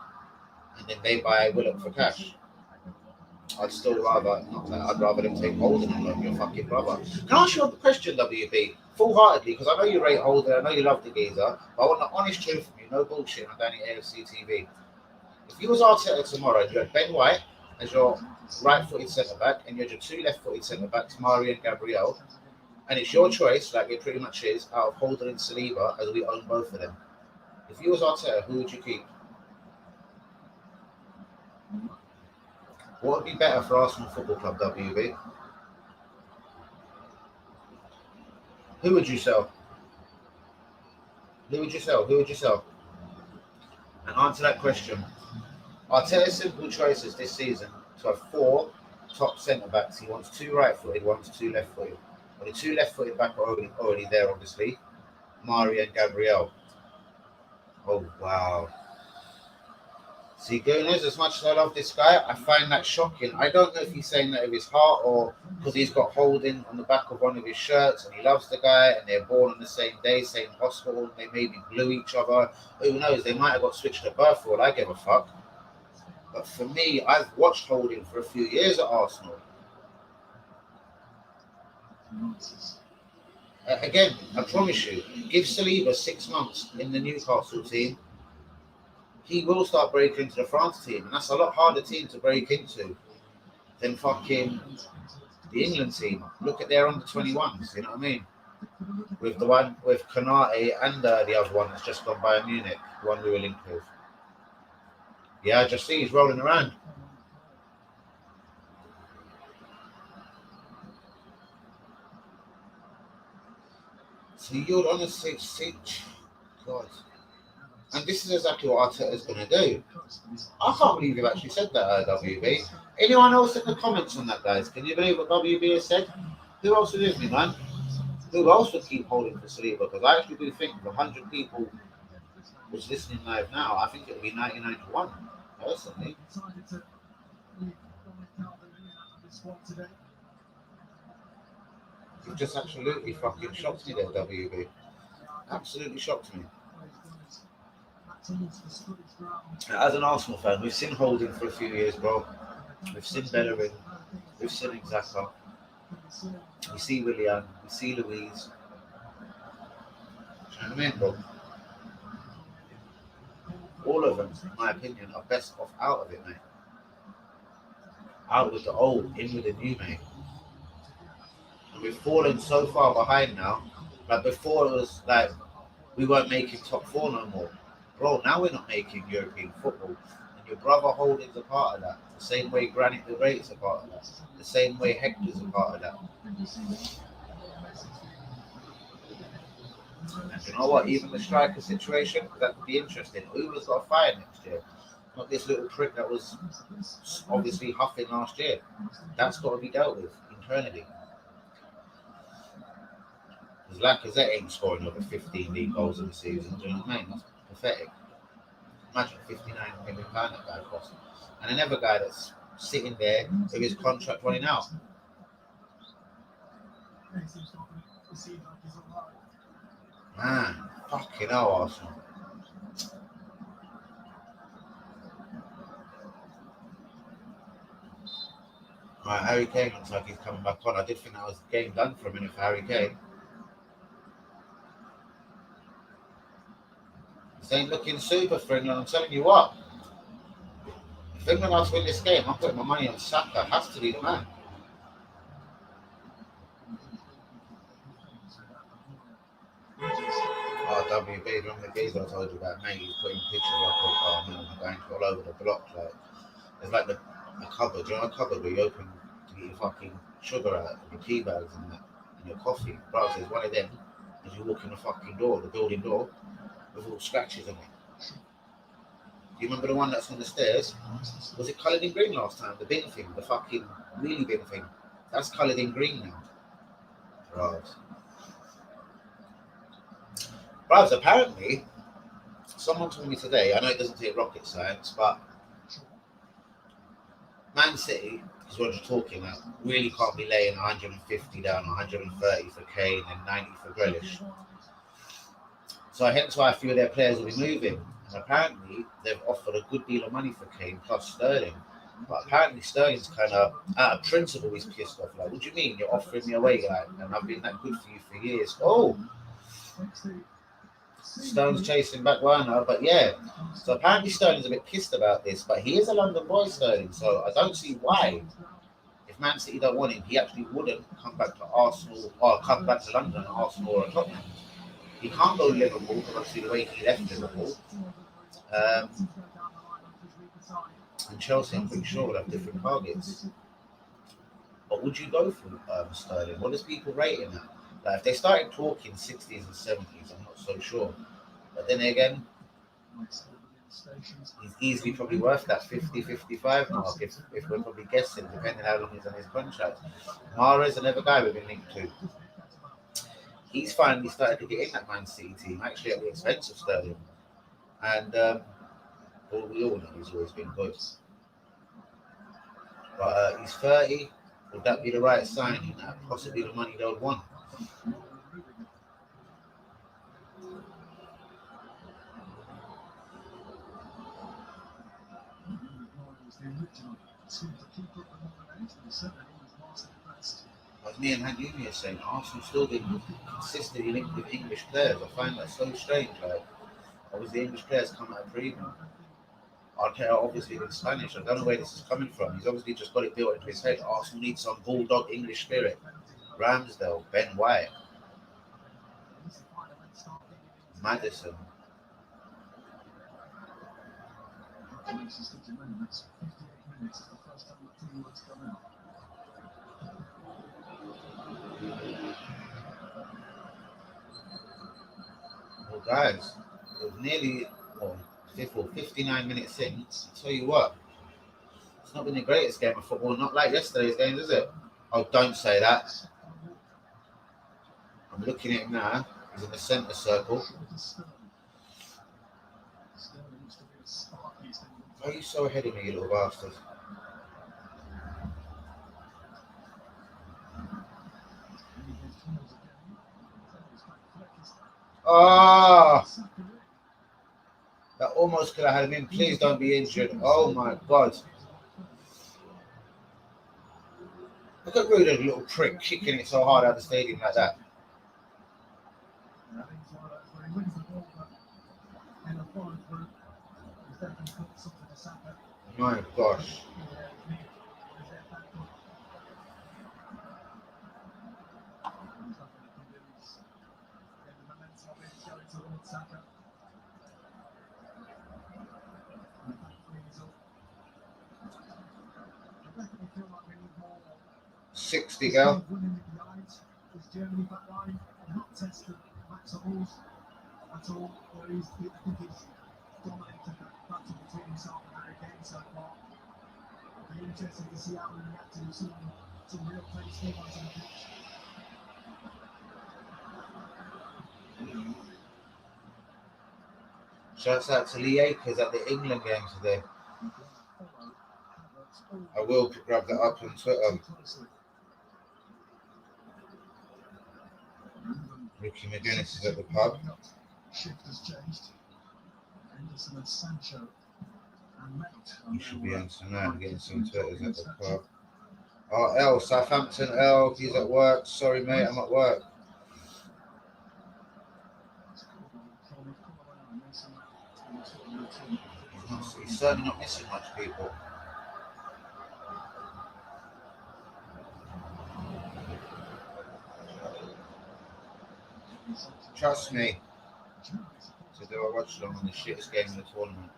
and then they buy Willock for cash. I'd still rather not that. I'd rather them take Holden and loan your fucking brother. Can I ask you a question, WB? Full-heartedly, because I know you rate Holden, I know you love the geezer, but I want the honest truth from you, no bullshit on Danny AFC TV. If you was Arteta tomorrow and you had Ben White as your right-footed centre-back and you had your two left-footed centre-backs, Tamari and Gabriel, and it's your choice, like it pretty much is, out of Holden and Saliba, as we own both of them. If you was Arteta, who would you keep? What would be better for Arsenal Football Club, WB? Who would you sell? Who would you sell? Who would you sell? And answer that question. Arteta's simple choices this season to have 4 top centre-backs. He wants 2 right-footed, wants 2 left-footed. Well, the 2 left-footed back are already there, obviously. Mari and Gabriel. Oh, wow. See, Gooners, as much as I love this guy, I find that shocking. I don't know if he's saying that with his heart or because he's got Holding on the back of one of his shirts and he loves the guy and they're born on the same day, same hospital, they maybe blew each other. Who knows? They might have got switched at birth for all I give a fuck. But for me, I've watched Holding for a few years at Arsenal. Again, I promise you, give Saliba 6 months in the Newcastle team, he will start breaking into the France team, and that's a lot harder team to break into than fucking the England team. Look at their under-21s, you know what I mean? With the one with Konate and the other one that's just gone by Munich, the one we were linked with. Yeah, I just see he's rolling around. So you'd honestly see, God. And this is exactly what Arteta's going to do. I can't believe you've actually said that, WB. Anyone else in the comments on that, guys? Can you believe what WB has said? Who else would with me, man? Who else would keep Holding for Saliba? Because I actually do think if 100 people was listening live now, I think it would be 99 to 1, personally. You just absolutely fucking shocked me there, WB. Absolutely shocked me. As an Arsenal fan, we've seen Holding for a few years, bro. We've seen Bellerin, we've seen Xhaka, we see Willian, we see Louise. Do you know what I mean, bro? All of them, in my opinion, are best off out of it, mate. Out with the old, in with the new, mate. And we've fallen so far behind now. Like before, it was like we weren't making top 4 no more. Bro, now we're not making European football. And your brother Holding's a part of that. The same way Granit the Great's a part of that. The same way Hector's a part of that. And you know what? Even the striker situation, that could be interesting. Uber's got a fire next year. Not this little prick that was obviously huffing last year. That's got to be dealt with internally. Because Lacazette ain't scoring over 15 league goals in the season. Do you know what I mean? That's pathetic. Imagine £59 million that guy cost. And another guy that's sitting there with his contract running out. Man, fucking hell, Arsenal. Right, Harry Kane looks like he's coming back on. I did think that was the game done for a minute for Harry Kane. This ain't looking super for England, I'm telling you what. If England are to win this game, I'm putting my money on Saka. Has to be the man. WB, remember the geezer I told you about, mate? He's putting pictures up of I'm going all over the block. Like, there's like a cupboard, you know, a cupboard where you open to get your fucking sugar out, and your tea bags and that, and your coffee. Bro, there's one of them as you walk in the fucking door, the building door, with all scratches on it. Do you remember the one that's on the stairs? Was it coloured in green last time? The bin thing, the fucking wheelie bin thing. That's coloured in green now. Right. Right, apparently, someone told me today, I know it doesn't take rocket science, but Man City, is what you're talking about, really can't be laying 150 down, 130 for Kane and 90 for Grealish. So hence why a few of their players will be moving. And apparently they've offered a good deal of money for Kane plus Sterling. But apparently Sterling's kind of out of principle. He's pissed off. Like, what do you mean you're offering me away, like, and I've been that good for you for years? Oh, Stone's chasing back Werner, but yeah. So apparently Sterling's a bit pissed about this, but he is a London boy, Sterling. So I don't see why, if Man City don't want him, he actually wouldn't come back to Arsenal or come back to London, Arsenal or Tottenham. He can't go to Liverpool because obviously the way he left Liverpool. And Chelsea, I'm pretty sure, will have different targets. But would you go for Sterling? What does people rate him at? Like, if they started talking 60s and 70s, I'm not so sure. But then again, he's easily probably worth that 50, 55 mark if we're probably guessing, depending how long he's on his contract. Mahrez, another guy we've been linked to. He's finally started to get in that Man City team, actually at the expense of Sterling. And we all know he's always been good. But he's 30. Would that be the right signing? Possibly the money they would want. As me and Hanumi are saying, Arsenal still been consistently linked with English players. I find that so strange. Like, obviously, English players come out of premium. Arteta obviously in Spanish. I don't know where this is coming from. He's obviously just got it built into his head. Arsenal needs some bulldog English spirit. Ramsdale, Ben White, Maddison. Well, guys, it was nearly 59 minutes in. I'll tell you what, it's not been the greatest game of football, not like yesterday's games, is it? Oh, don't say that. I'm looking at him now. He's in the centre circle. Why are you so ahead of me, you little bastard? Ah! That almost could have had him in. Please don't be injured. Oh my God. Look at Rudy, the little prick, kicking it so hard out of the stadium like that. My gosh. Saka. 60 go. Germany back line, not tested Max Hummels at all. I think he's dominated that battle between himself and Harry Kane so far. It'll be interesting to see how he reacts to some real play still on the pitch. Shouts out to Lee Akers at the England game today. I will grab that up on Twitter. Ricky McGuinness is at the pub. Shift has changed. Henderson and Sancho and Mount. You should be on tonight getting some Twitters at the pub. Oh, L, Southampton, L, he's at work. Sorry, mate, I'm at work. He's certainly not missing much, people. Trust me. So do I watch them on the shittest game in the tournament?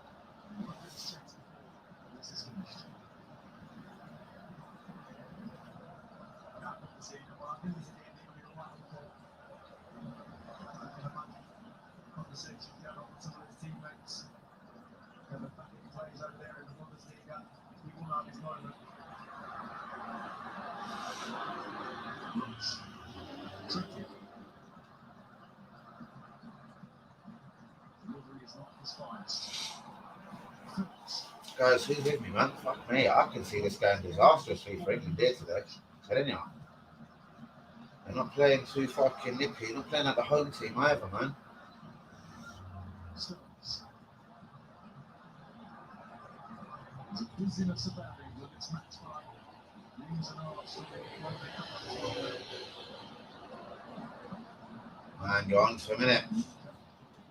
Guys, who's with me, man? Fuck me, I can see this going disastrously for England here today. I'm telling you. They're not playing too fucking nippy. They're not playing like the home team either, man. Stones. There's a busyness about England. It's match by the ins and outs of when they come up to Man, you're on for a minute.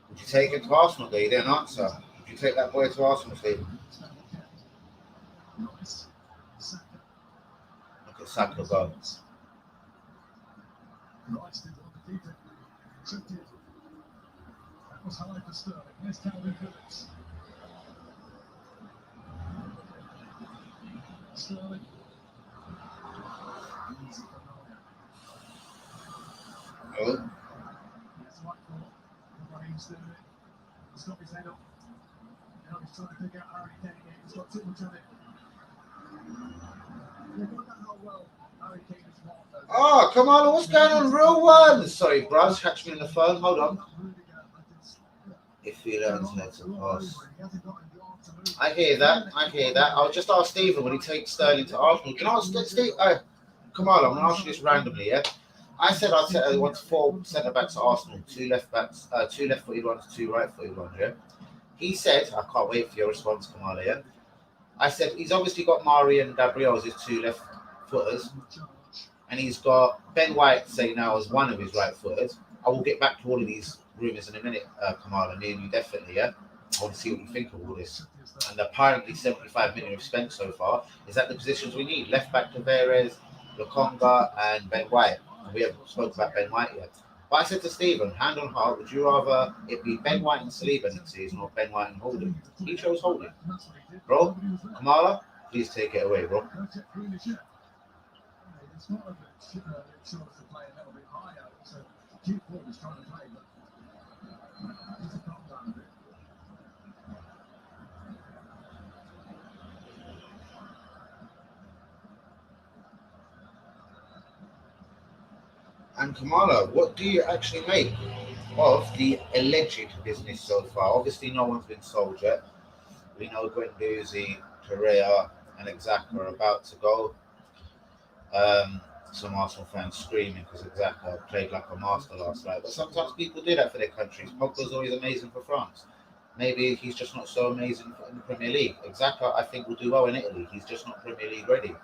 Would you take it to Arsenal, though? You didn't answer. Would you take that boy to Arsenal, Steve? Nice. Saka. Look at Saka go. Rice did on the keeper. Tripped it. That was high for Sterling. Here's Calvin Phillips. Sterling. Easy for Neuer. Oh, Here's White for Raheem Sterling. He's got his head up. Now he's trying to pick out Harry Kane again. He's got too much of it. They've got that how well Harry Kane is marked though. oh, come on. What's going on? Real one. Sorry, bruv. Catch me on the phone. Hold on. If he learns how to pass. I hear that. I'll just ask Stephen when he takes Sterling to Arsenal. Can I ask Steve? Kamala, I'm going to ask you this randomly, yeah? I said I want 4 centre backs at Arsenal, 2 left backs, 2 left footed ones, 2 right footed ones, yeah? He said, I can't wait for your response, Kamala, yeah? I said, he's obviously got Mari and Gabriel as his 2 left footers, and he's got Ben White, say now, as one of his right footers. I will get back to all of these rumours in a minute, Kamala, me and you definitely, yeah? I want to see what you think of all this. And apparently 75 million we've spent so far. Is that the positions we need? Left back Tavares, Lokonga, and Ben White. And we haven't spoken about Ben White yet. But I said to Stephen, hand on heart, would you rather it be Ben White and Saliba next season or Ben White and Holding? He chose Holding. Bro, Kamala, please take it away, bro. It's not a choice to play a little bit higher. So keep what he's trying to play, but he's a calm down a bit. And Kamala, what do you actually make of the alleged business so far? Obviously, no one's been sold yet. We know Guendouzi, Correa, and Xhaka are about to go. Some Arsenal fans screaming because Xhaka played like a master last night. But sometimes people do that for their countries. Pogba's always amazing for France. Maybe he's just not so amazing in the Premier League. Xhaka, I think, will do well in Italy. He's just not Premier League ready.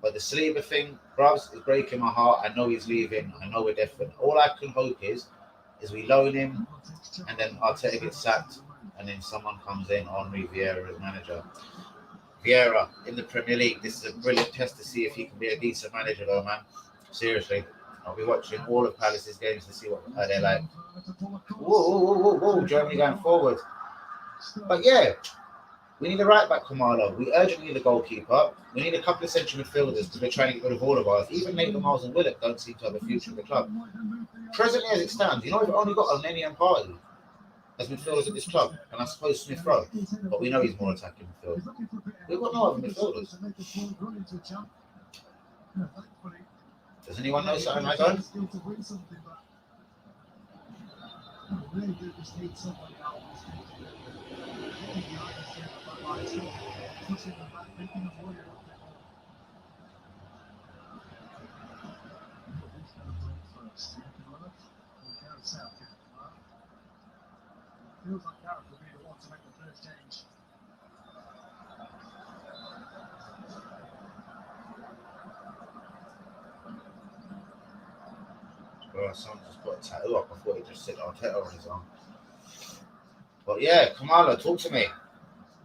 But the Saliba thing, Bruvs, is breaking my heart. I know he's leaving. I know we're different. All I can hope is we loan him and then Arteta gets sacked and then someone comes in, Henri Vieira as manager. Vieira in the Premier League, this is a brilliant test to see if he can be a decent manager though, man. Seriously. I'll be watching all of Palace's games to see what they're like. Whoa, Germany going forward. But yeah, we need a right back, Kamala. We urgently need a goalkeeper. We need a couple of central midfielders because we're trying to get rid of all of ours. Even Nathan Miles and Willock don't seem to have a future in the club. Presently as it stands, you know, we've only got Oneni and Partey as midfielders at this club, and I suppose Smith Rowe, but we know he's more attacking midfield. We've got no other midfielders. Does anyone know something I don't? Feels like Gareth will be the one to make the first change. Well, someone just put a tattoo up. I thought he just said Arteta on his arm. But yeah, Kamala, talk to me.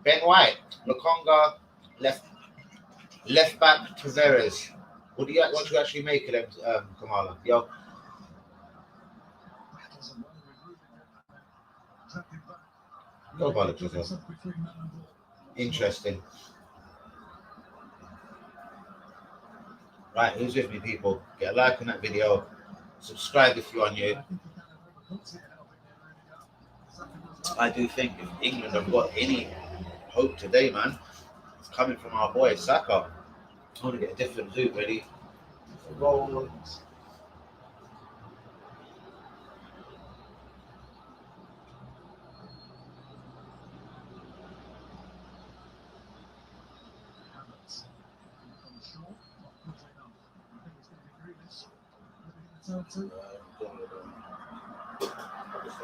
Ben White, Lokonga, left back Tavares. What do you actually make of them, Kamala? Yo. Go about it, Giselle. Interesting. Right, who's with me, people? Get a like on that video. Subscribe if you're new. I do think if England have got any hope today, man, it's coming from our boy Saka. I want to get a different loop ready. Roll.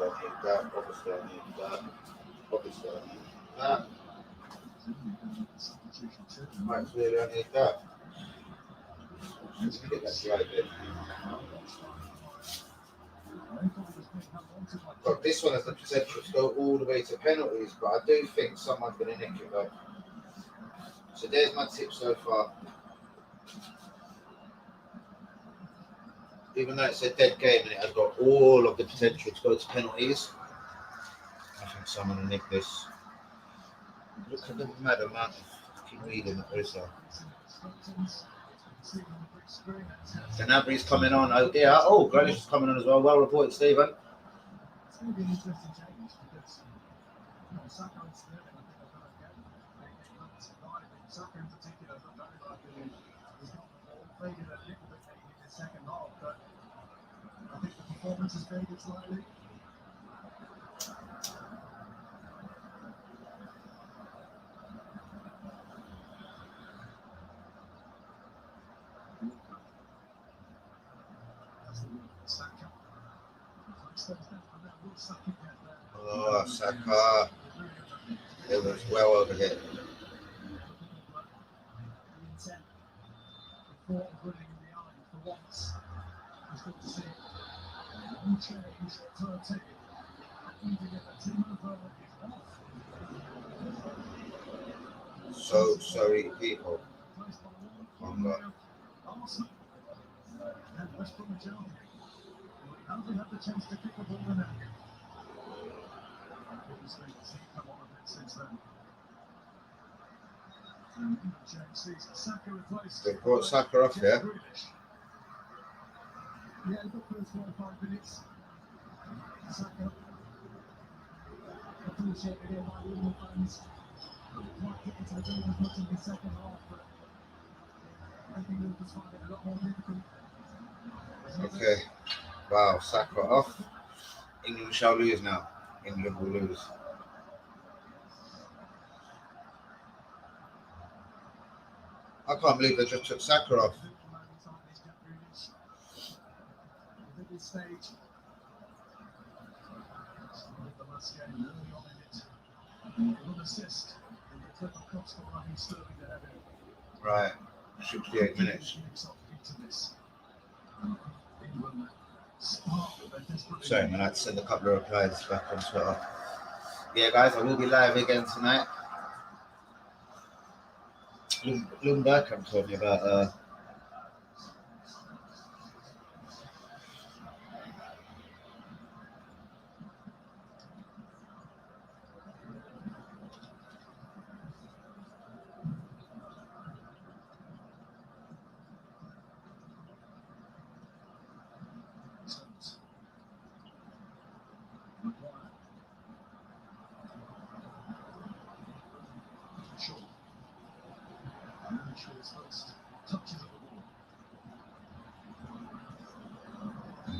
Obviously, I need that. Obviously, I need that. Obviously, I need that. Actually, I need that. Let's get that right bit. But this one has the potential to go all the way to penalties, but I do think someone's going to nick it though. So there's my tip so far. Even though it's a dead game and it has got all of the potential to go to penalties, I think someone will nick this. Look at the mad amount of fucking reading that there is there. Gnabry's coming on. Oh dear. Oh, Grealish is coming on as well. Well reported, Stephen. It's going to be an interesting change because Saka and Sterling, I think they're going to get Saka in particular, not very likely. He's got the ball, faded a little bit maybe in the second half, but I think the performance has faded slightly. Oh, Saka. It was well over here. So sorry, people. Congo. How do you have the chance to kick the ball in there? They brought Saka off there. Yeah, the first 4 or 5 minutes. Saka appreciated it by Liverpool fans. Quite get into the game as much in the second half, but I think Liverpool find it a lot more difficult. Okay. Wow, Saka off. England shall lose now. England will lose. I can't believe they just took Saka off. At this stage, the last game early on in it, one assist in the clip of Cox for having Sterling to have it. Right. 68 minutes. Sorry, man, I had to send a couple of replies back on Twitter. Yeah, guys, I will be live again tonight. Bloomberg, I'm talking about.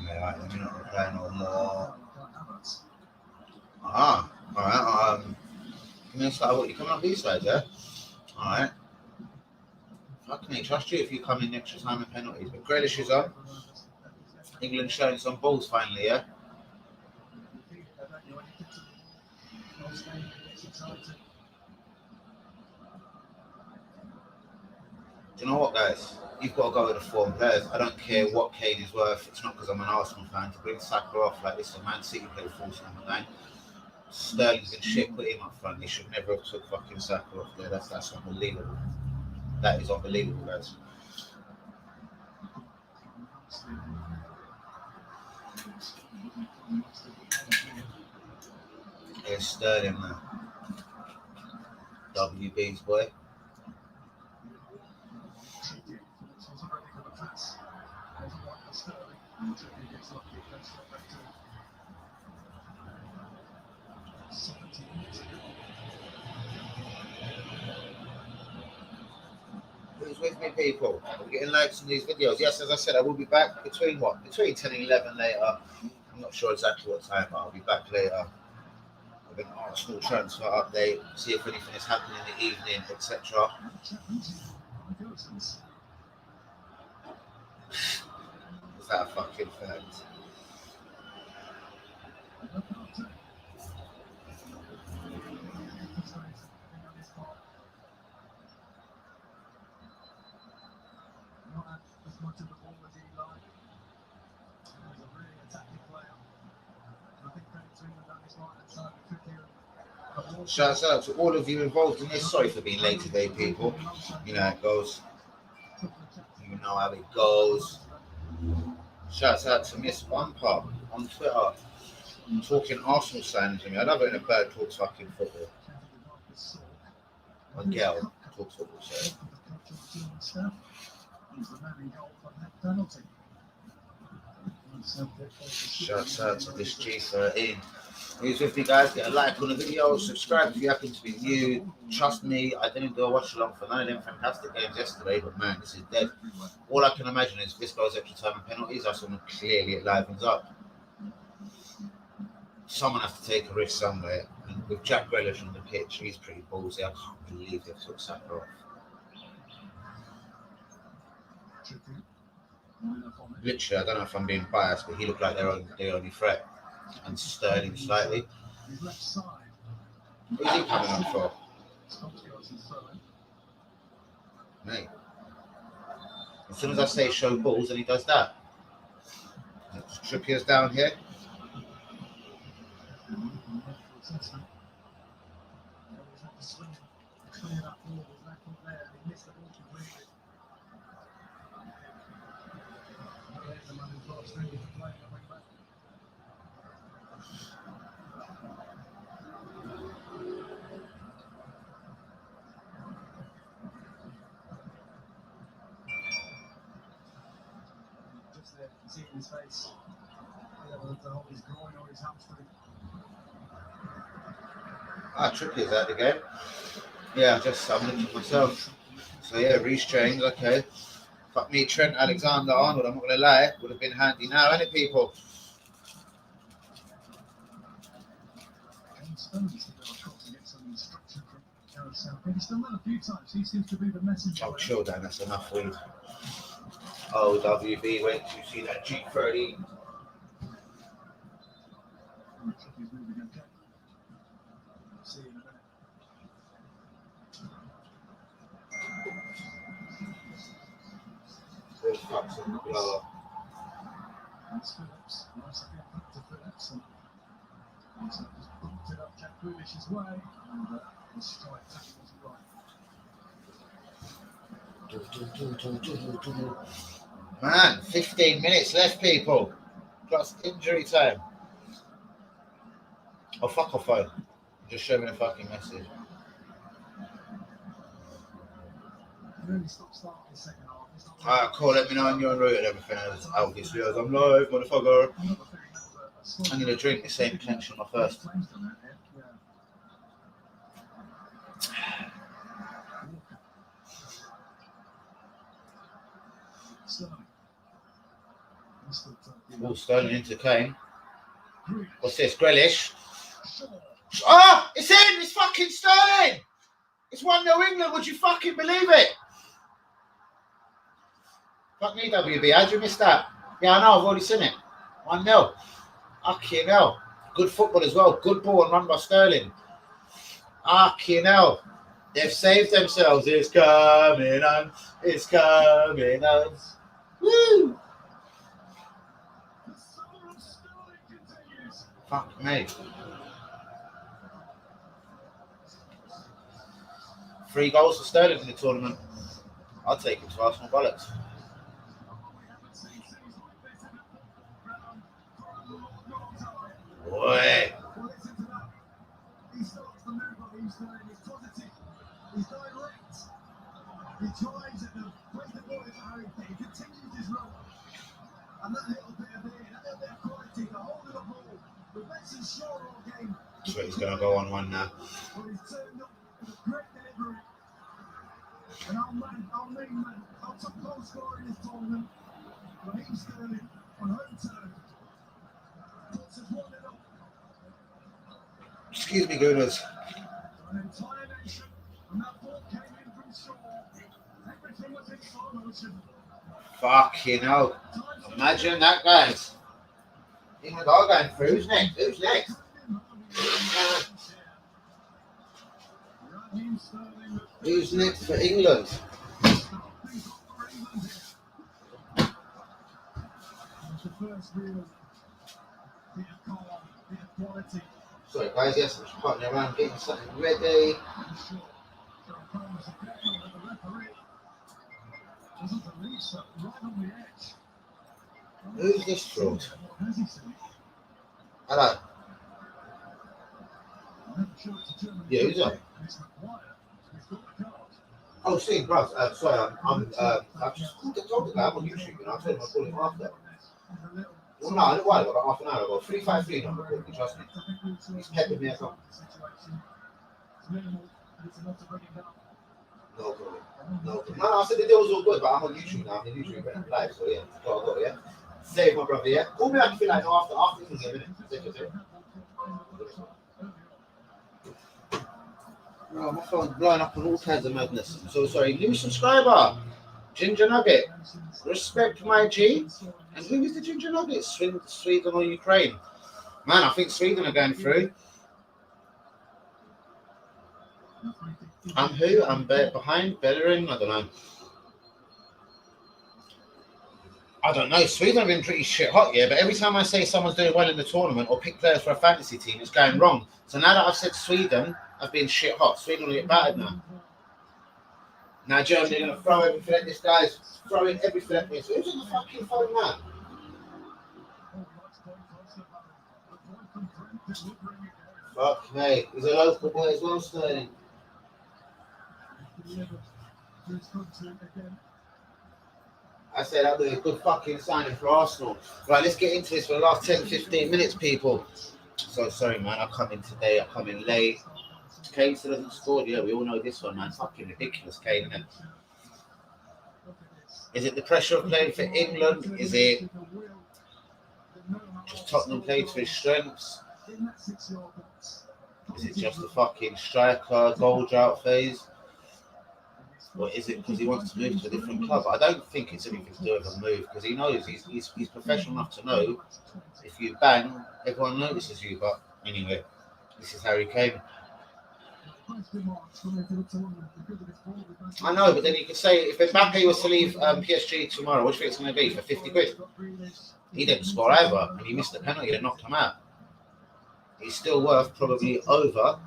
Yeah, let me not reply no more. Alright. Can you start what you coming up these sides, yeah? Alright. Fucking I trust you if you come in extra time and penalties. But Grealish is on. England showing some balls finally, yeah? Do you know what, guys? You've got to go with the form players. I don't care what Kane is worth. It's not because I'm an Arsenal fan. To bring Saka off like this, a Man City play false number 9. Sterling's been shit. Put him up front. They should never have took fucking Saka off there. That's unbelievable. That is unbelievable, guys. Here's Sterling now. WB's boy. Who's with me, people? We're getting likes on these videos. Yes, as I said, I will be back between 10 and 11 later. I'm not sure exactly what time, but I'll be back later with an Arsenal transfer update, see if anything is happening in the evening, etc. Is that a fucking fact? Shouts out to all of you involved in this. Sorry for being late today, people. You know how it goes. You know how it goes. Shouts out to Miss Bumper on Twitter, talking Arsenal signs to me. I love it when a bird talks fucking football. A girl talks football, sorry. Shouts out to this G13. Who's with me, guys? Get a like on the video, subscribe if you happen to be new. Trust me, I didn't do a watch along for none of them fantastic games yesterday, but man, this is dead. All I can imagine is if this goes extra time and penalties, that's when clearly it livens up. Someone has to take a risk somewhere, and with Jack Grealish on the pitch, he's pretty ballsy. I can't believe they took Saka off. Literally, I don't know if I'm being biased, but he looked like their only threat. And Sterling slightly. Who's he coming on for? Mate. As soon as I say show balls, then he does that. Trippier's down here. See his face. His groin or his hamstring. Trippier's out again. Yeah, I'm looking at myself. So yeah, Reece James, okay. Fuck me, Trent Alexander-Arnold, I'm not gonna lie, would have been handy now, ain't it, people? He's done that a few times. He seems to be the messenger. Oh, chill down, that's enough weed. OWB, wait till you see that G30. There's fucks on the blower. That's Phillips. Nice again back to Phillips. And just bumped it up Jack Grealish's way. And the strike tackle was right. Man, 15 minutes left, people. Plus injury time. Oh, fuck off, phone. Just show me the fucking message. Really stop starting the second half. Alright, cool. Let me know when you're en route and everything. Obviously, as I'm live, motherfucker. I need a drink. This ain't potential my first. Oh, Sterling into Kane. What's this? Grealish. Oh, it's in! It's fucking Sterling! It's 1-0 England. Would you fucking believe it? Fuck me, WB. How'd you miss that? Yeah, I know. I've already seen it. 1-0. Fucking hell. Good football as well. Good ball and run by Sterling. Fucking hell. They've saved themselves. It's coming on. It's coming on. Woo! Fuck me. 3 goals for Sterling in the tournament. I'll take it to Arsenal bollocks. Boy. He starts the move on he's doing. He's positive. He's direct. He drives at them. Plays the ball in the Harry Kane. He continues his run. And that little bit of air, that little bit of quality, the hold of the ball. The best and sure all game. So he's going to go on one now. Well, he's turned up with a great delivery. And our main man, our top goal scorer in this tournament, Raheem Sterling, on home turn. Puts us 1-0. Excuse me, Gooners. An entire nation, and that ball came in from shore. Everything was in slow motion. Fucking hell. Imagine that, guys. England are going through. Who's next? Who's next? Who's next for England? It's the first real bit of calm, bit of quality. Sorry guys, yes, I'm just partnering around getting something ready. Who's this fraud? Hello. Yeah, who's that? Oh, Steve, bro. Sorry, I've just called the dog guy. I'm on YouTube, and I told him I'll call him after. Well, no, a little while ago, about half an hour ago. 353 number called me, trust me. He's pepping me as well. No problem. No problem. No, I said the deal was all good, but I'm on YouTube now. I'm on YouTube live, so yeah. Go, yeah. Save my brother, yeah. Call me back if you like. No, after this is a minute. Oh, my phone's blowing up on all kinds of madness. I'm so sorry. New subscriber, Ginger Nugget. Respect my G. And who is the Ginger Nugget? Sweden or Ukraine? Man, I think Sweden are going through. I'm who? I'm behind Bellerin? I don't know. Sweden have been pretty shit hot, yeah, but every time I say someone's doing well in the tournament or pick players for a fantasy team, it's going wrong. So now that I've said Sweden have been shit hot, Sweden will get battered now. Now Germany are going to throw everything at this guy's throwing everything at me. So who's on the fucking phone now? Fuck me. He's a local boy as well, Sterling. I said that'll be a good fucking signing for Arsenal. Right, let's get into this for the last 10-15 minutes, people. So sorry, man. I come in today. I come in late. Kane still hasn't scored. Yeah, we all know this one, man. Fucking ridiculous, Kane, isn't it? Is it the pressure of playing for England? Is it just Tottenham played to his strengths? Is it just the fucking striker goal drought phase? Or is it because he wants to move to a different club? I don't think it's anything to do with a move, because he knows he's professional enough to know if you bang, everyone notices you. But anyway, this is Harry Kane. I know, but then you could say if Mbappe was to leave PSG tomorrow, what do you think it's going to be for 50 quid? He didn't score either, and he missed the penalty that knocked him out. He's still worth probably over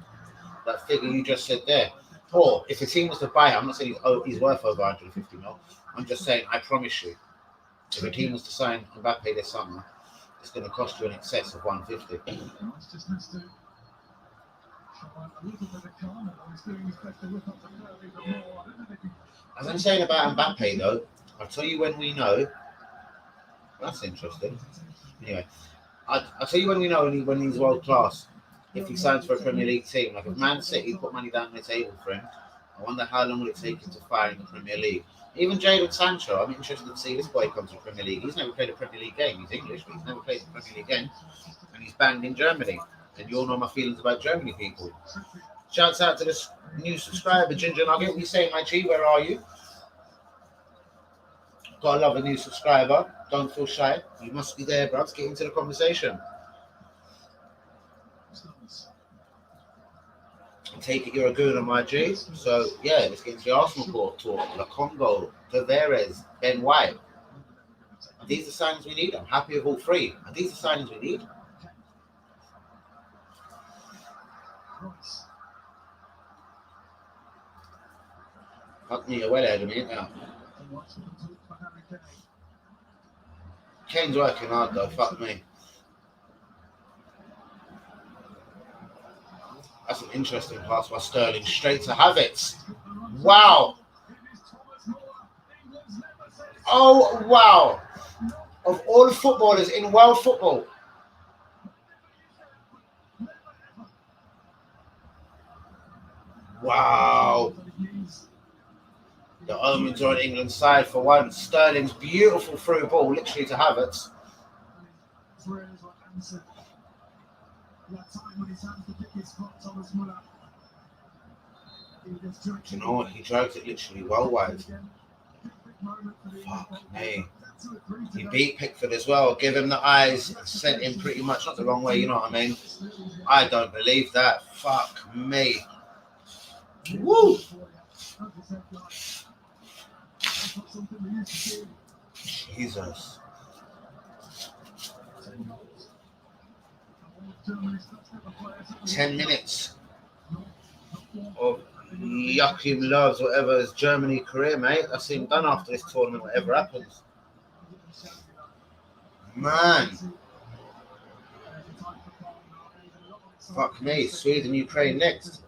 that figure you just said there. Or if a team was to buy him, I'm not saying he's worth over 150 mil. I'm just saying, I promise you, if a team was to sign Mbappe this summer, it's going to cost you in excess of 150. As I'm saying about Mbappe, though, I'll tell you when we know. That's interesting. Anyway, I'll tell you when we know when he's world class. If he signs for a Premier League team, like if Man City put money down on the table for him, I wonder how long will it take him to find the Premier League. Even Jadon Sancho, I'm interested to see this boy come to the Premier League. He's never played a Premier League game. He's English, but he's never played a Premier League game, and he's banged in Germany. And you all know my feelings about Germany, people. Shouts out to this new subscriber, Ginger Nugget. What are you saying, my G? Where are you? Gotta love a new subscriber. Don't feel shy. You must be there, bruv. Get into the conversation. I take it you're a goon on my G. So, yeah, let's get into the Arsenal talk. La Congo, Tavares, Ben White. Are these the signings we need? I'm happy with all three. Are these the signings we need? Fuck me, you're well ahead of me now. Kane's working hard though, fuck me. That's an interesting pass by Sterling, straight to Havertz. Wow. Oh, wow. Of all the footballers in world football, wow. The omens are on England's side for once. Sterling's beautiful through ball, literally to Havertz. You know what? He dragged it literally well wide. Fuck me. He beat Pickford as well. Give him the eyes. Sent him pretty much not the wrong way, you know what I mean? I don't believe that. Fuck me. Woo! Jesus. 10 minutes of Joachim Löw's whatever his Germany career, mate. That's him done after this tournament, whatever happens. Man. Fuck me. Sweden, Ukraine next.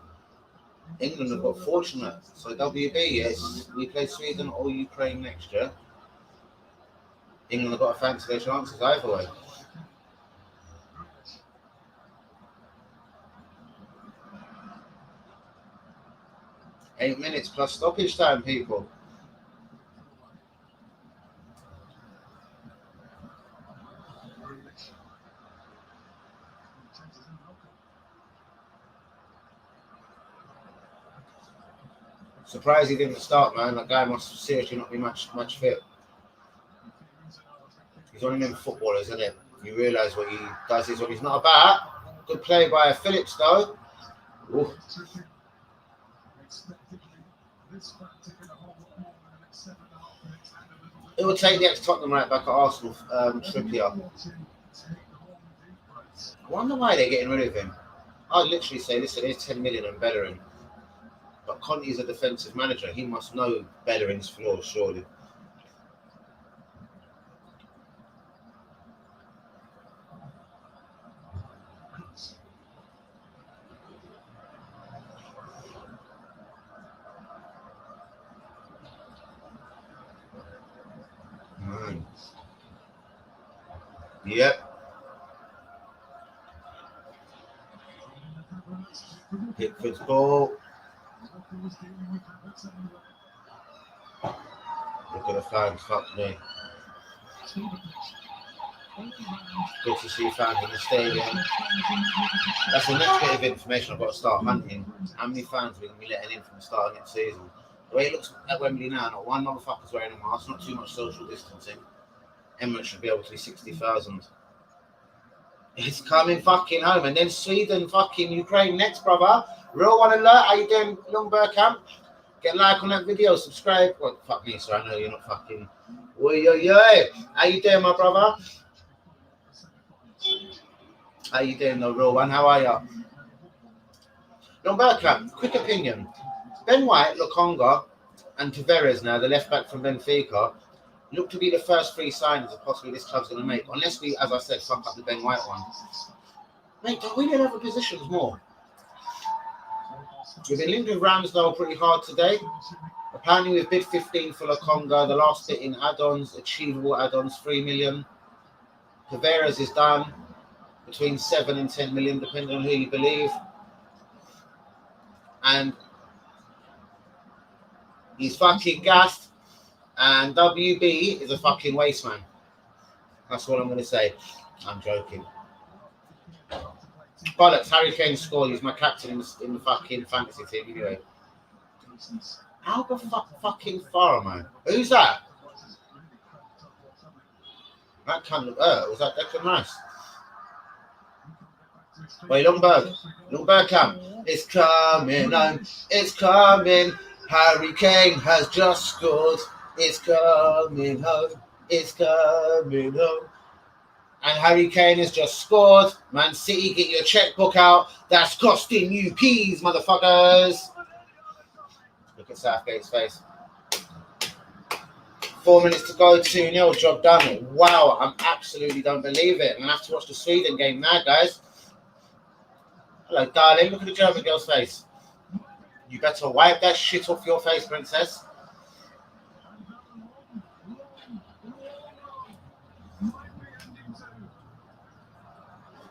England have got fortunate. So WB, yes, we play Sweden or Ukraine next year. England have got to fancy their chances either way. Eight minutes plus stoppage time, people. Surprised he didn't start, man. That guy must seriously not be much fit. He's one of them footballers, isn't it? You realise what he does is what he's not about. Good play by Phillips, though. Ooh. It will take the ex-Tottenham right back at Arsenal, Trippier. I wonder why they're getting rid of him. I'd literally say, listen, there's 10 million on Bellerin. But Conte's a defensive manager. He must know Bellerin's flaws, surely. Yep. Pickford's ball. Look at the fans, fuck me. Good to see fans in the stadium. That's the next bit of information I've got to start hunting. How many fans are we going to be letting in from the start of next season? The way it looks at Wembley now, not one motherfucker's wearing a mask, not too much social distancing. Emirates should be able to be 60,000. It's coming fucking home. And then Sweden, fucking Ukraine next, brother. Real one alert. How you doing, Lundberg? Get a like on that video. Subscribe. Well, fuck me, so I know you're not fucking... Oi. How you doing, my brother? How you doing, the real one? How are you? Lundberg, quick opinion. Ben White, Lokonga, and Tavares now, the left back from Benfica, look to be the first three signings that possibly this club's going to make, unless we, as I said, fuck up the Ben White one. Mate, don't we need other positions more? We've been linked with Ramsdale pretty hard today. Apparently we've bid 15 for Lokonga, the last bit in add-ons, achievable add-ons, 3 million. Tavares is done, between 7 and 10 million, depending on who you believe. And he's fucking gassed. And WB is a fucking waste man. That's what I'm going to say. I'm joking. Bollocks, Harry Kane scored. He's my captain in the fucking fantasy team anyway. Alba fucking Farah, man. Who's that? That kind of... was that Declan Rice? Wait, Lundberg camp. It's coming home. It's coming. Harry Kane has just scored. It's coming home. It's coming home. And Harry Kane has just scored. Man City, get your checkbook out. That's costing you peas, motherfuckers. Look at Southgate's face. 4 minutes to go, 2-0, job done. Wow, I absolutely don't believe it. I'm going to have to watch the Sweden game now, guys. Hello, darling. Look at the German girl's face. You better wipe that shit off your face, princess.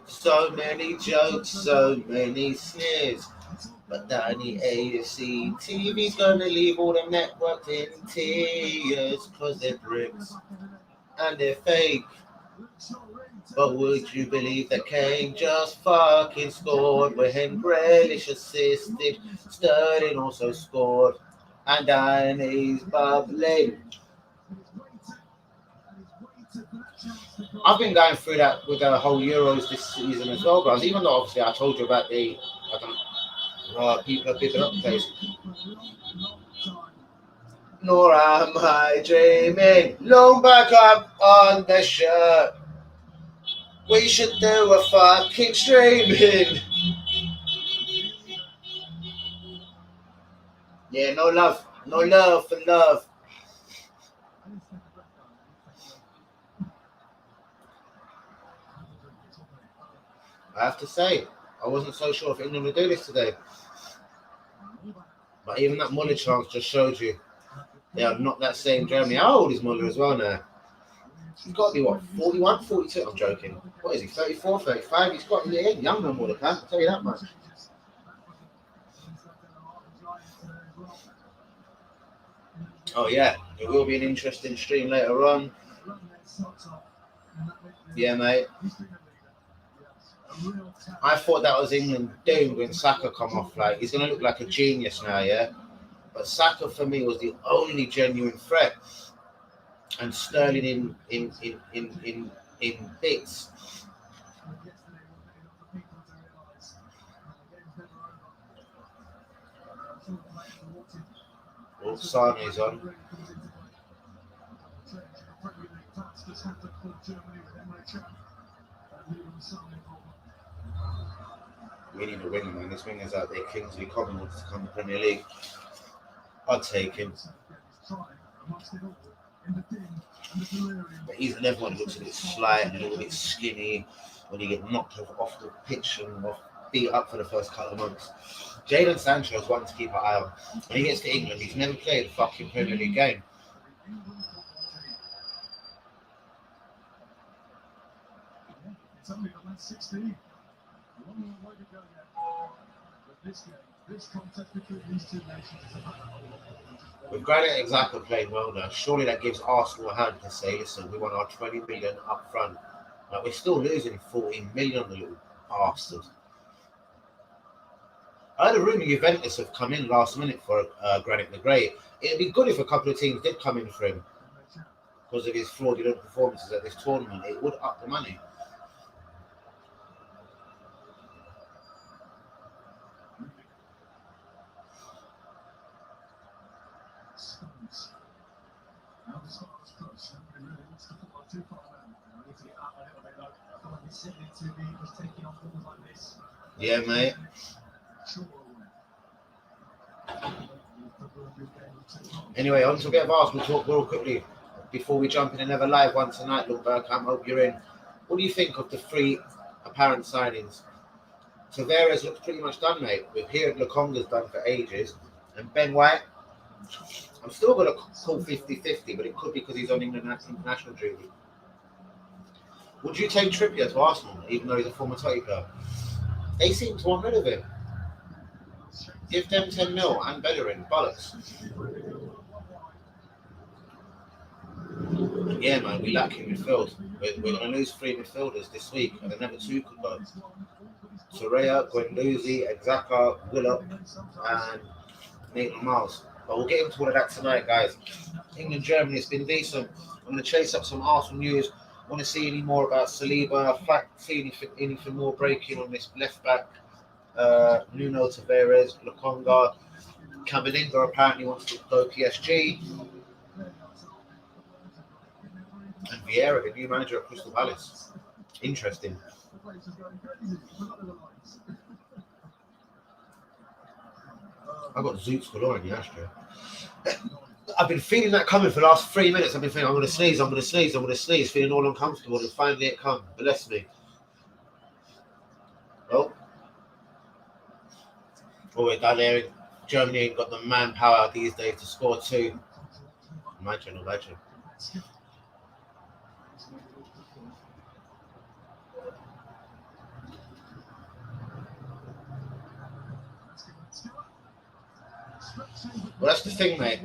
So many jokes, so many sneers. But Danny AFC TV's gonna leave all them networks in tears, cause they're bricks and they're fake. But would you believe that Kane just fucking scored when Grealish assisted, Sterling also scored, and Danny's bubbling. I've been going through that with the whole Euros this season as well, guys. Even though obviously I told you about the, people are picking up the place. Nor am I dreaming. Long back up on the shirt. We should do a fucking streaming. Yeah, no love for love. I have to say, I wasn't so sure if England would do this today. But even that Muller chance just showed you they are not that same Germany. How old is Muller as well now? He's got to be, what, 41, 42? I'm joking. What is he, 34, 35? He's got to be younger than Muller, I'll tell you that much. Oh, yeah. It will be an interesting stream later on. Yeah, mate. I thought that was England doomed when Saka come off. Like, he's going to look like a genius now, yeah? But Saka, for me, was the only genuine threat. And Sterling in bits. Well, Sane's on. We need a winger, man. This winger's out there. Kingsley Coman wants to come to the Premier League. I'd take him. But he's another one who looks a bit slight and a little bit skinny when you get knocked off the pitch and beat up for the first couple of months. Jadon Sancho is one to keep an eye on. When he gets to England, he's never played a fucking Premier League game. It's only the last 16. A long way to go yet. But this contest between these two nations is about. With Granit Xhaka playing well now, surely that gives Arsenal a hand to say, listen, we want our 20 million up front. Like, we're still losing 14 million, the little bastard. I heard a rumour Juventus have come in last minute for Granit the Great. It'd be good if a couple of teams did come in for him because of his fraudulent performances at this tournament. It would up the money. Yeah, mate. Anyway, on to a bit of Arsenal talk real quickly before we jump in another live one tonight. Look, Bergkamp, hope you're in. What do you think of the three apparent signings? Tavares looks pretty much done, mate. We've heard Lokonga's done for ages. And Ben White, I'm still going to call 50-50, but it could be because he's on international duty. Would you take Trippier to Arsenal, even though he's a former Totty player? They seem to want rid of him. Give them 10 mil and Bellerin. Bollocks. Yeah, man, we lack in midfield. We're going to lose 3 midfielders this week, and another 2 could go. Torreira, Guendouzi, Xhaka, Willock, and Nathan Miles. But we'll get into all of that tonight, guys. England, Germany, it's been decent. I'm going to chase up some Arsenal news. Want to see any more about Saliba? See anything more breaking on this left back? Nuno Tavares, Lokonga, Camavinga apparently wants to go PSG, and Vieira, the new manager at Crystal Palace. Interesting. I got Zoots galore in the ashtray. I've been feeling that coming for the last 3 minutes. I've been thinking, I'm going to sneeze, feeling all uncomfortable, and finally it come. Bless me. Oh, we're down there. Germany ain't got the manpower these days to score 2. Imagine. Well, that's the thing, mate.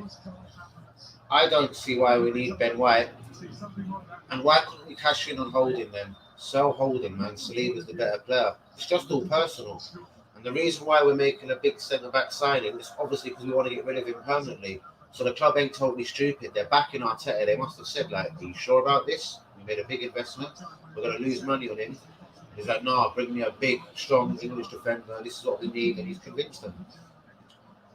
I don't see why we need Ben White. And why couldn't we cash in on Holding then? Sell Holding, man. Saliba's the better player. It's just all personal. And the reason why we're making a big centre-back signing is obviously because we want to get rid of him permanently. So the club ain't totally stupid. They're backing Arteta. They must have said, like, are you sure about this? We made a big investment. We're going to lose money on him. He's like, no, bring me a big, strong English defender. This is what we need. And he's convinced them.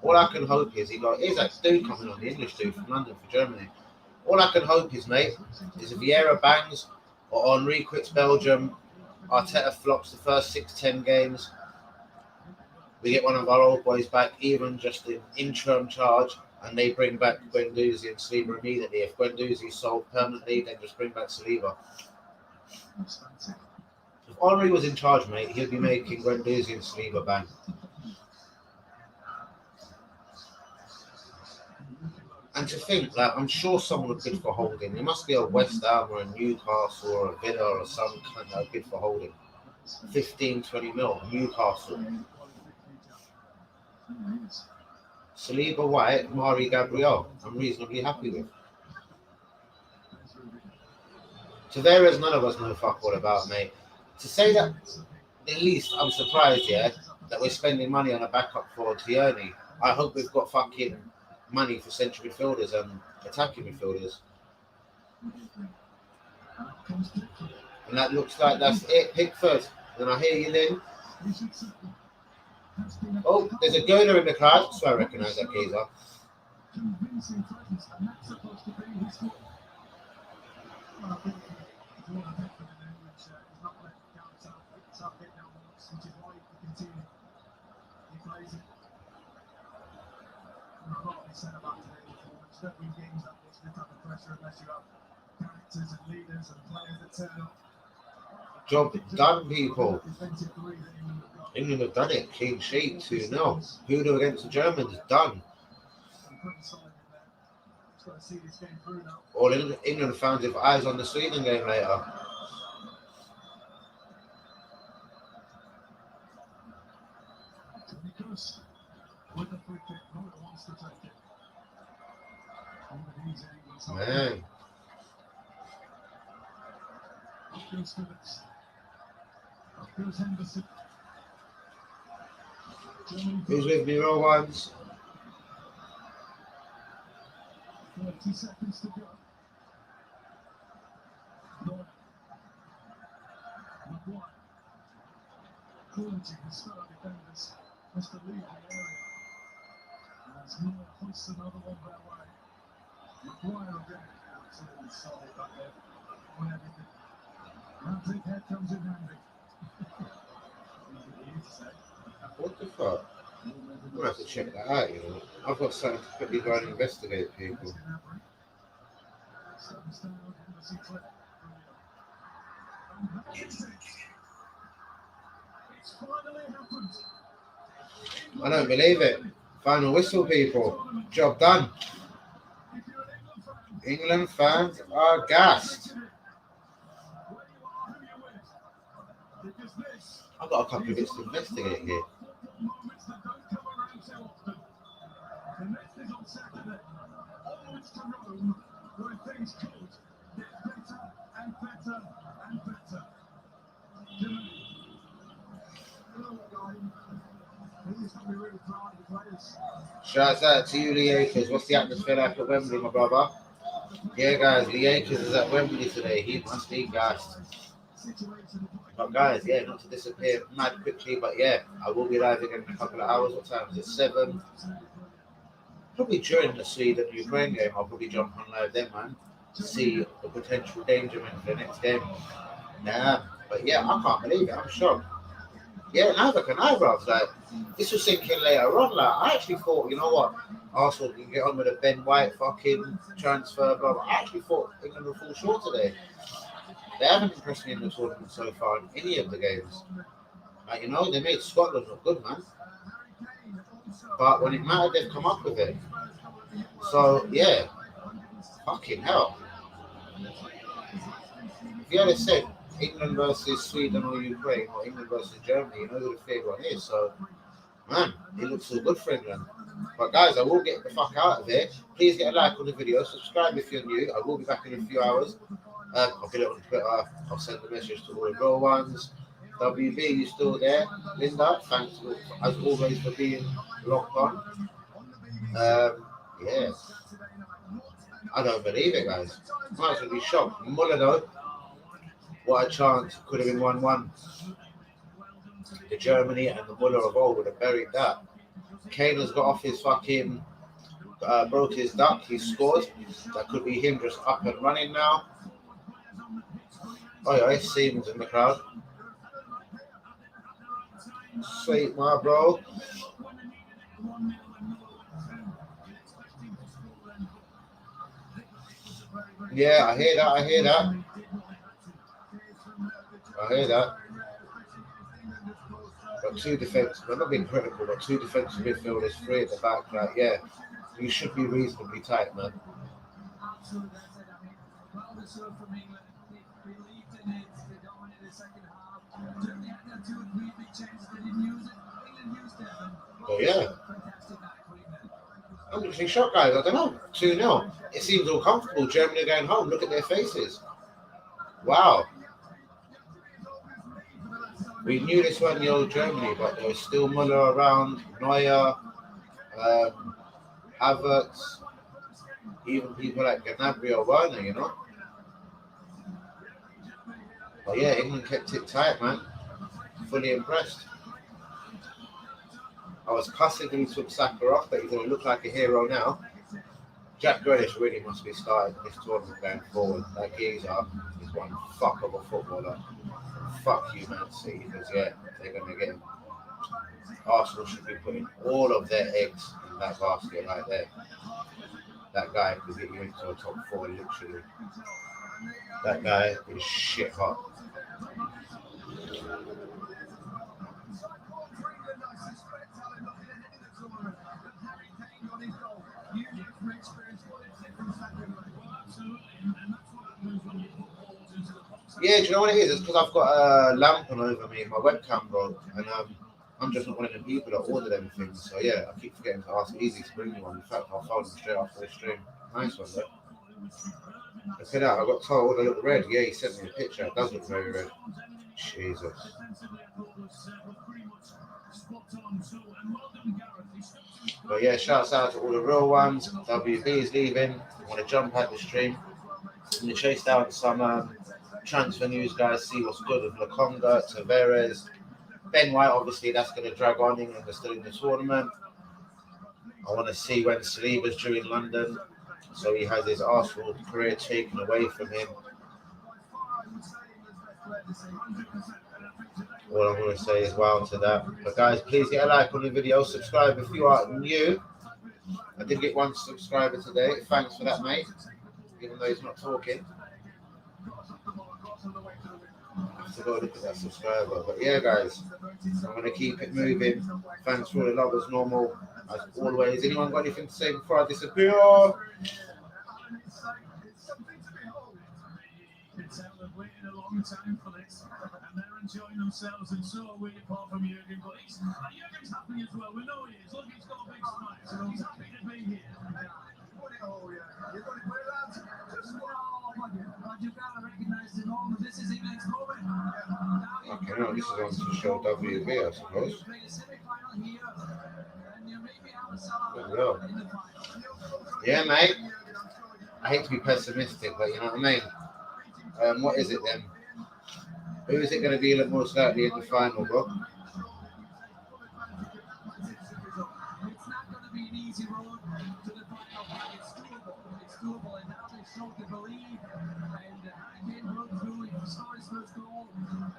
All I can hope is, here's that dude coming on, the English dude from London for Germany. All I can hope is, mate, is if Vieira bangs or Henry quits Belgium Arteta flops the first 6-10 games. We get one of our old boys back, even just in interim charge, and they bring back Guendouzi and Saliba immediately. If Guendouzi's sold permanently, then just bring back Saliba. If Henry was in charge, mate, he'd be making Guendouzi and Saliba bang. And to think that I'm sure someone would bid for Holding. It must be a West Ham or a Newcastle or a Villa or some kind of bid for Holding. 15-20 mil, Newcastle. Saliba, White, Mari, Gabriel, I'm reasonably happy with. Tavares, none of us know fuck all about, mate. To say that, at least I'm surprised, yeah, that we're spending money on a backup for Tierney. I hope we've got fucking money for central midfielders and attacking midfielders. And that looks like that's it. Pickford. Then I hear you then. Oh, there's a Gona in the crowd, so I recognise that geezer. Job done, people. England have done it. Clean sheet, 2-0. Hudo against the Germans, done. All England fans have eyes on the Sweden game later. Man. Who's with me, roll ones? 30 seconds to go. Maguire. Cruelty can start defenders. Has to leave the area. As Neuer hoists another one their way. Maguire again. Absolutely solid back there. On everything. Magic head comes in handy. What the fuck? I'm gonna have to check that out, you know. I've got something to quickly go and investigate, people. I don't believe it. Final whistle, people. Job done. England fans are gassed. I've got a couple of bits to investigate here. The next is on Saturday. Onwards to Rome, where things could get better and better and better. He's going to be really proud of the players. Shouts out to you, Lee Akers. What's the atmosphere like at Wembley, my brother? Yeah, guys, Lee Akers is at Wembley today. He must be gassed. But guys, yeah, not to disappear mad quickly, but yeah, I will be live again in a couple of hours. What time is it? 7. Probably during the Sweden-Ukraine game, I'll probably jump on live then, man, to see the potential danger man for the next game. Nah, but yeah, I can't believe it. I'm shocked. Yeah, neither can I, bruv. Like, this was thinking later on. Like, I actually thought, you know what, Arsenal can get on with a Ben White fucking transfer, blah. I actually thought England would fall short today. They haven't impressed me in the tournament so far in any of the games. Like, you know, they made Scotland look good, man. But when it mattered, they've come up with it. So, yeah. Fucking hell. If you had said England versus Sweden or Ukraine or England versus Germany, you know who the third one is. So, man, it looks so good for England. But guys, I will get the fuck out of here. Please get a like on the video. Subscribe if you're new. I will be back in a few hours. I'll get it on Twitter. I'll send a message to all the real ones. WB, you still there? Linda, thanks as always for being locked on. Yeah. I don't believe it, guys. Might as well be shocked. Muller, though, what a chance. Could have been 1-1. The Germany and the Muller of old would have buried that. Kane has got off his fucking, broke his duck. He scored. That could be him just up and running now. Oh, yeah, Siemens in the crowd. Sweet, my bro. Yeah, I hear that. I hear that. I hear that. But two defense, I'm not being critical, but two defensive midfielders, three at the back. Like, yeah, you should be reasonably tight, man. Oh yeah. I'm literally shocked, guys. I don't know. 2-0. It seems all comfortable. Germany are going home. Look at their faces. Wow. We knew this wasn't the old Germany, but there was still Muller around, Neuer, Havertz, even people like Gnabry or Werner, you know. But yeah, England kept it tight, man. Fully impressed. I was cussing him to Saka off, but he's going to look like a hero now. Jack Grealish really must be starting this tournament going forward. That geezer is one fuck of a footballer. Fuck you, Man City, because yeah, they're going to get him. Arsenal should be putting all of their eggs in that basket right there. That guy could get you into a top 4, literally. That guy is shit hot. Yeah, do you know what it is? It's because I've got a lamp on over me, my webcam broke, and I'm just not one of the people that order them things. So yeah, I keep forgetting to ask Easy to bring me one. In fact, I'll phone him straight after the stream. Nice one, though. Look at that, I got told I look red. Yeah, he sent me a picture. It does look very red. Jesus. But yeah, shouts out to all the real ones. WB is leaving. I want to jump out the stream. I'm going to chase down some transfer news, guys. See what's good with Lokonga, Tavares, Ben White. Obviously, that's going to drag on. England are still in the tournament. I want to see when Saliba's due in London, so he has his Arsenal career taken away from him. All I'm going to say is wow to that. But guys, please get a like on the video, subscribe if you are new. I did get one subscriber today. Thanks for that, mate. Even though he's not talking. I have to go look at that subscriber. But yeah, guys, I'm going to keep it moving. Thanks for all the love as normal. As always, anyone got anything to say before I disappear? It's out they've waited a long time for this, and they're enjoying themselves, and so are we, apart from Jurgen. But Jurgen's happy as well. We know he is. Look, he's got a big smile, so he's happy to be here. Oh yeah, you've got it well out. Just but you've got to recognise the moment. This is England's moment. Okay, no, this is on to show WB, I suppose. Yeah, mate. I hate to be pessimistic, but you know what I mean. What is it then? Who is it going to be most likely in the final, bro? It's not going to be an easy road to the final, but it's doable. It's doable, and now they've shown to believe. And again, broke through, he scored his first goal,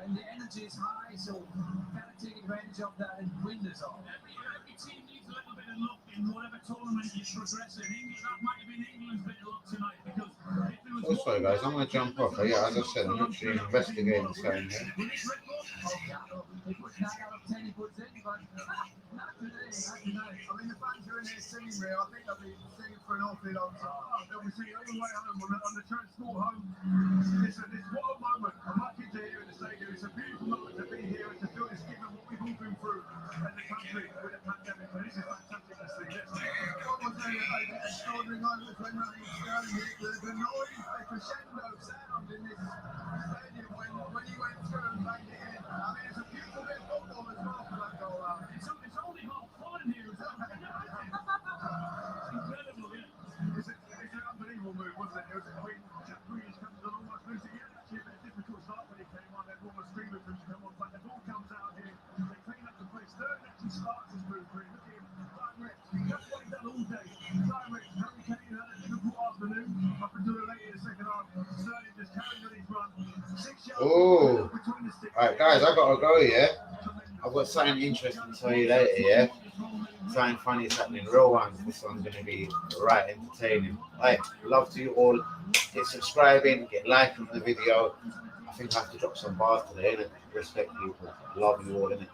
and the energy is high, so got to take advantage of that and win this all. Every team needs a little bit of luck in whatever tournament you progress in. That might have been England's bit of luck tonight, because also, guys, I'm going to jump off. But yeah, as I said, I'm literally investigating something here. I mean, the fans are in there singing me. I think they'll be singing for an awfully long time. They'll be singing all the way home on the transport home. It's what a moment. I'm lucky to hear in the stadium. It's a beautiful moment to be here and to feel this given what we've all been through as a country with the pandemic. And this is fantastic to see. What was an extraordinary moment when the noise, the crescendo sound in this stadium when he went through and banged it in. I mean, it's a beautiful bit of football as well for that goal out. It's only half fun here, is that? Incredible, yeah. It's an unbelievable move, wasn't it? It was Jack Grealish comes on almost losing it. Actually, a difficult start when he came on. Everyone was screaming for him to come on, but the ball comes out here. They clean up the place. Sterling actually starts his move. Look at him. That's what he's done all day. Harry Kane had a difficult afternoon. Up until later in the second half. Sterling just carried on his run. 6 yards between the sticks. Alright, guys, I got to go, yeah? I've got something interesting to tell you later, yeah? Something funny is happening, real ones. This one's going to be right entertaining. Right, love to you all. Get subscribing, get liking the video. I think I have to drop some bars today, innit? Respect people. Love you all, innit?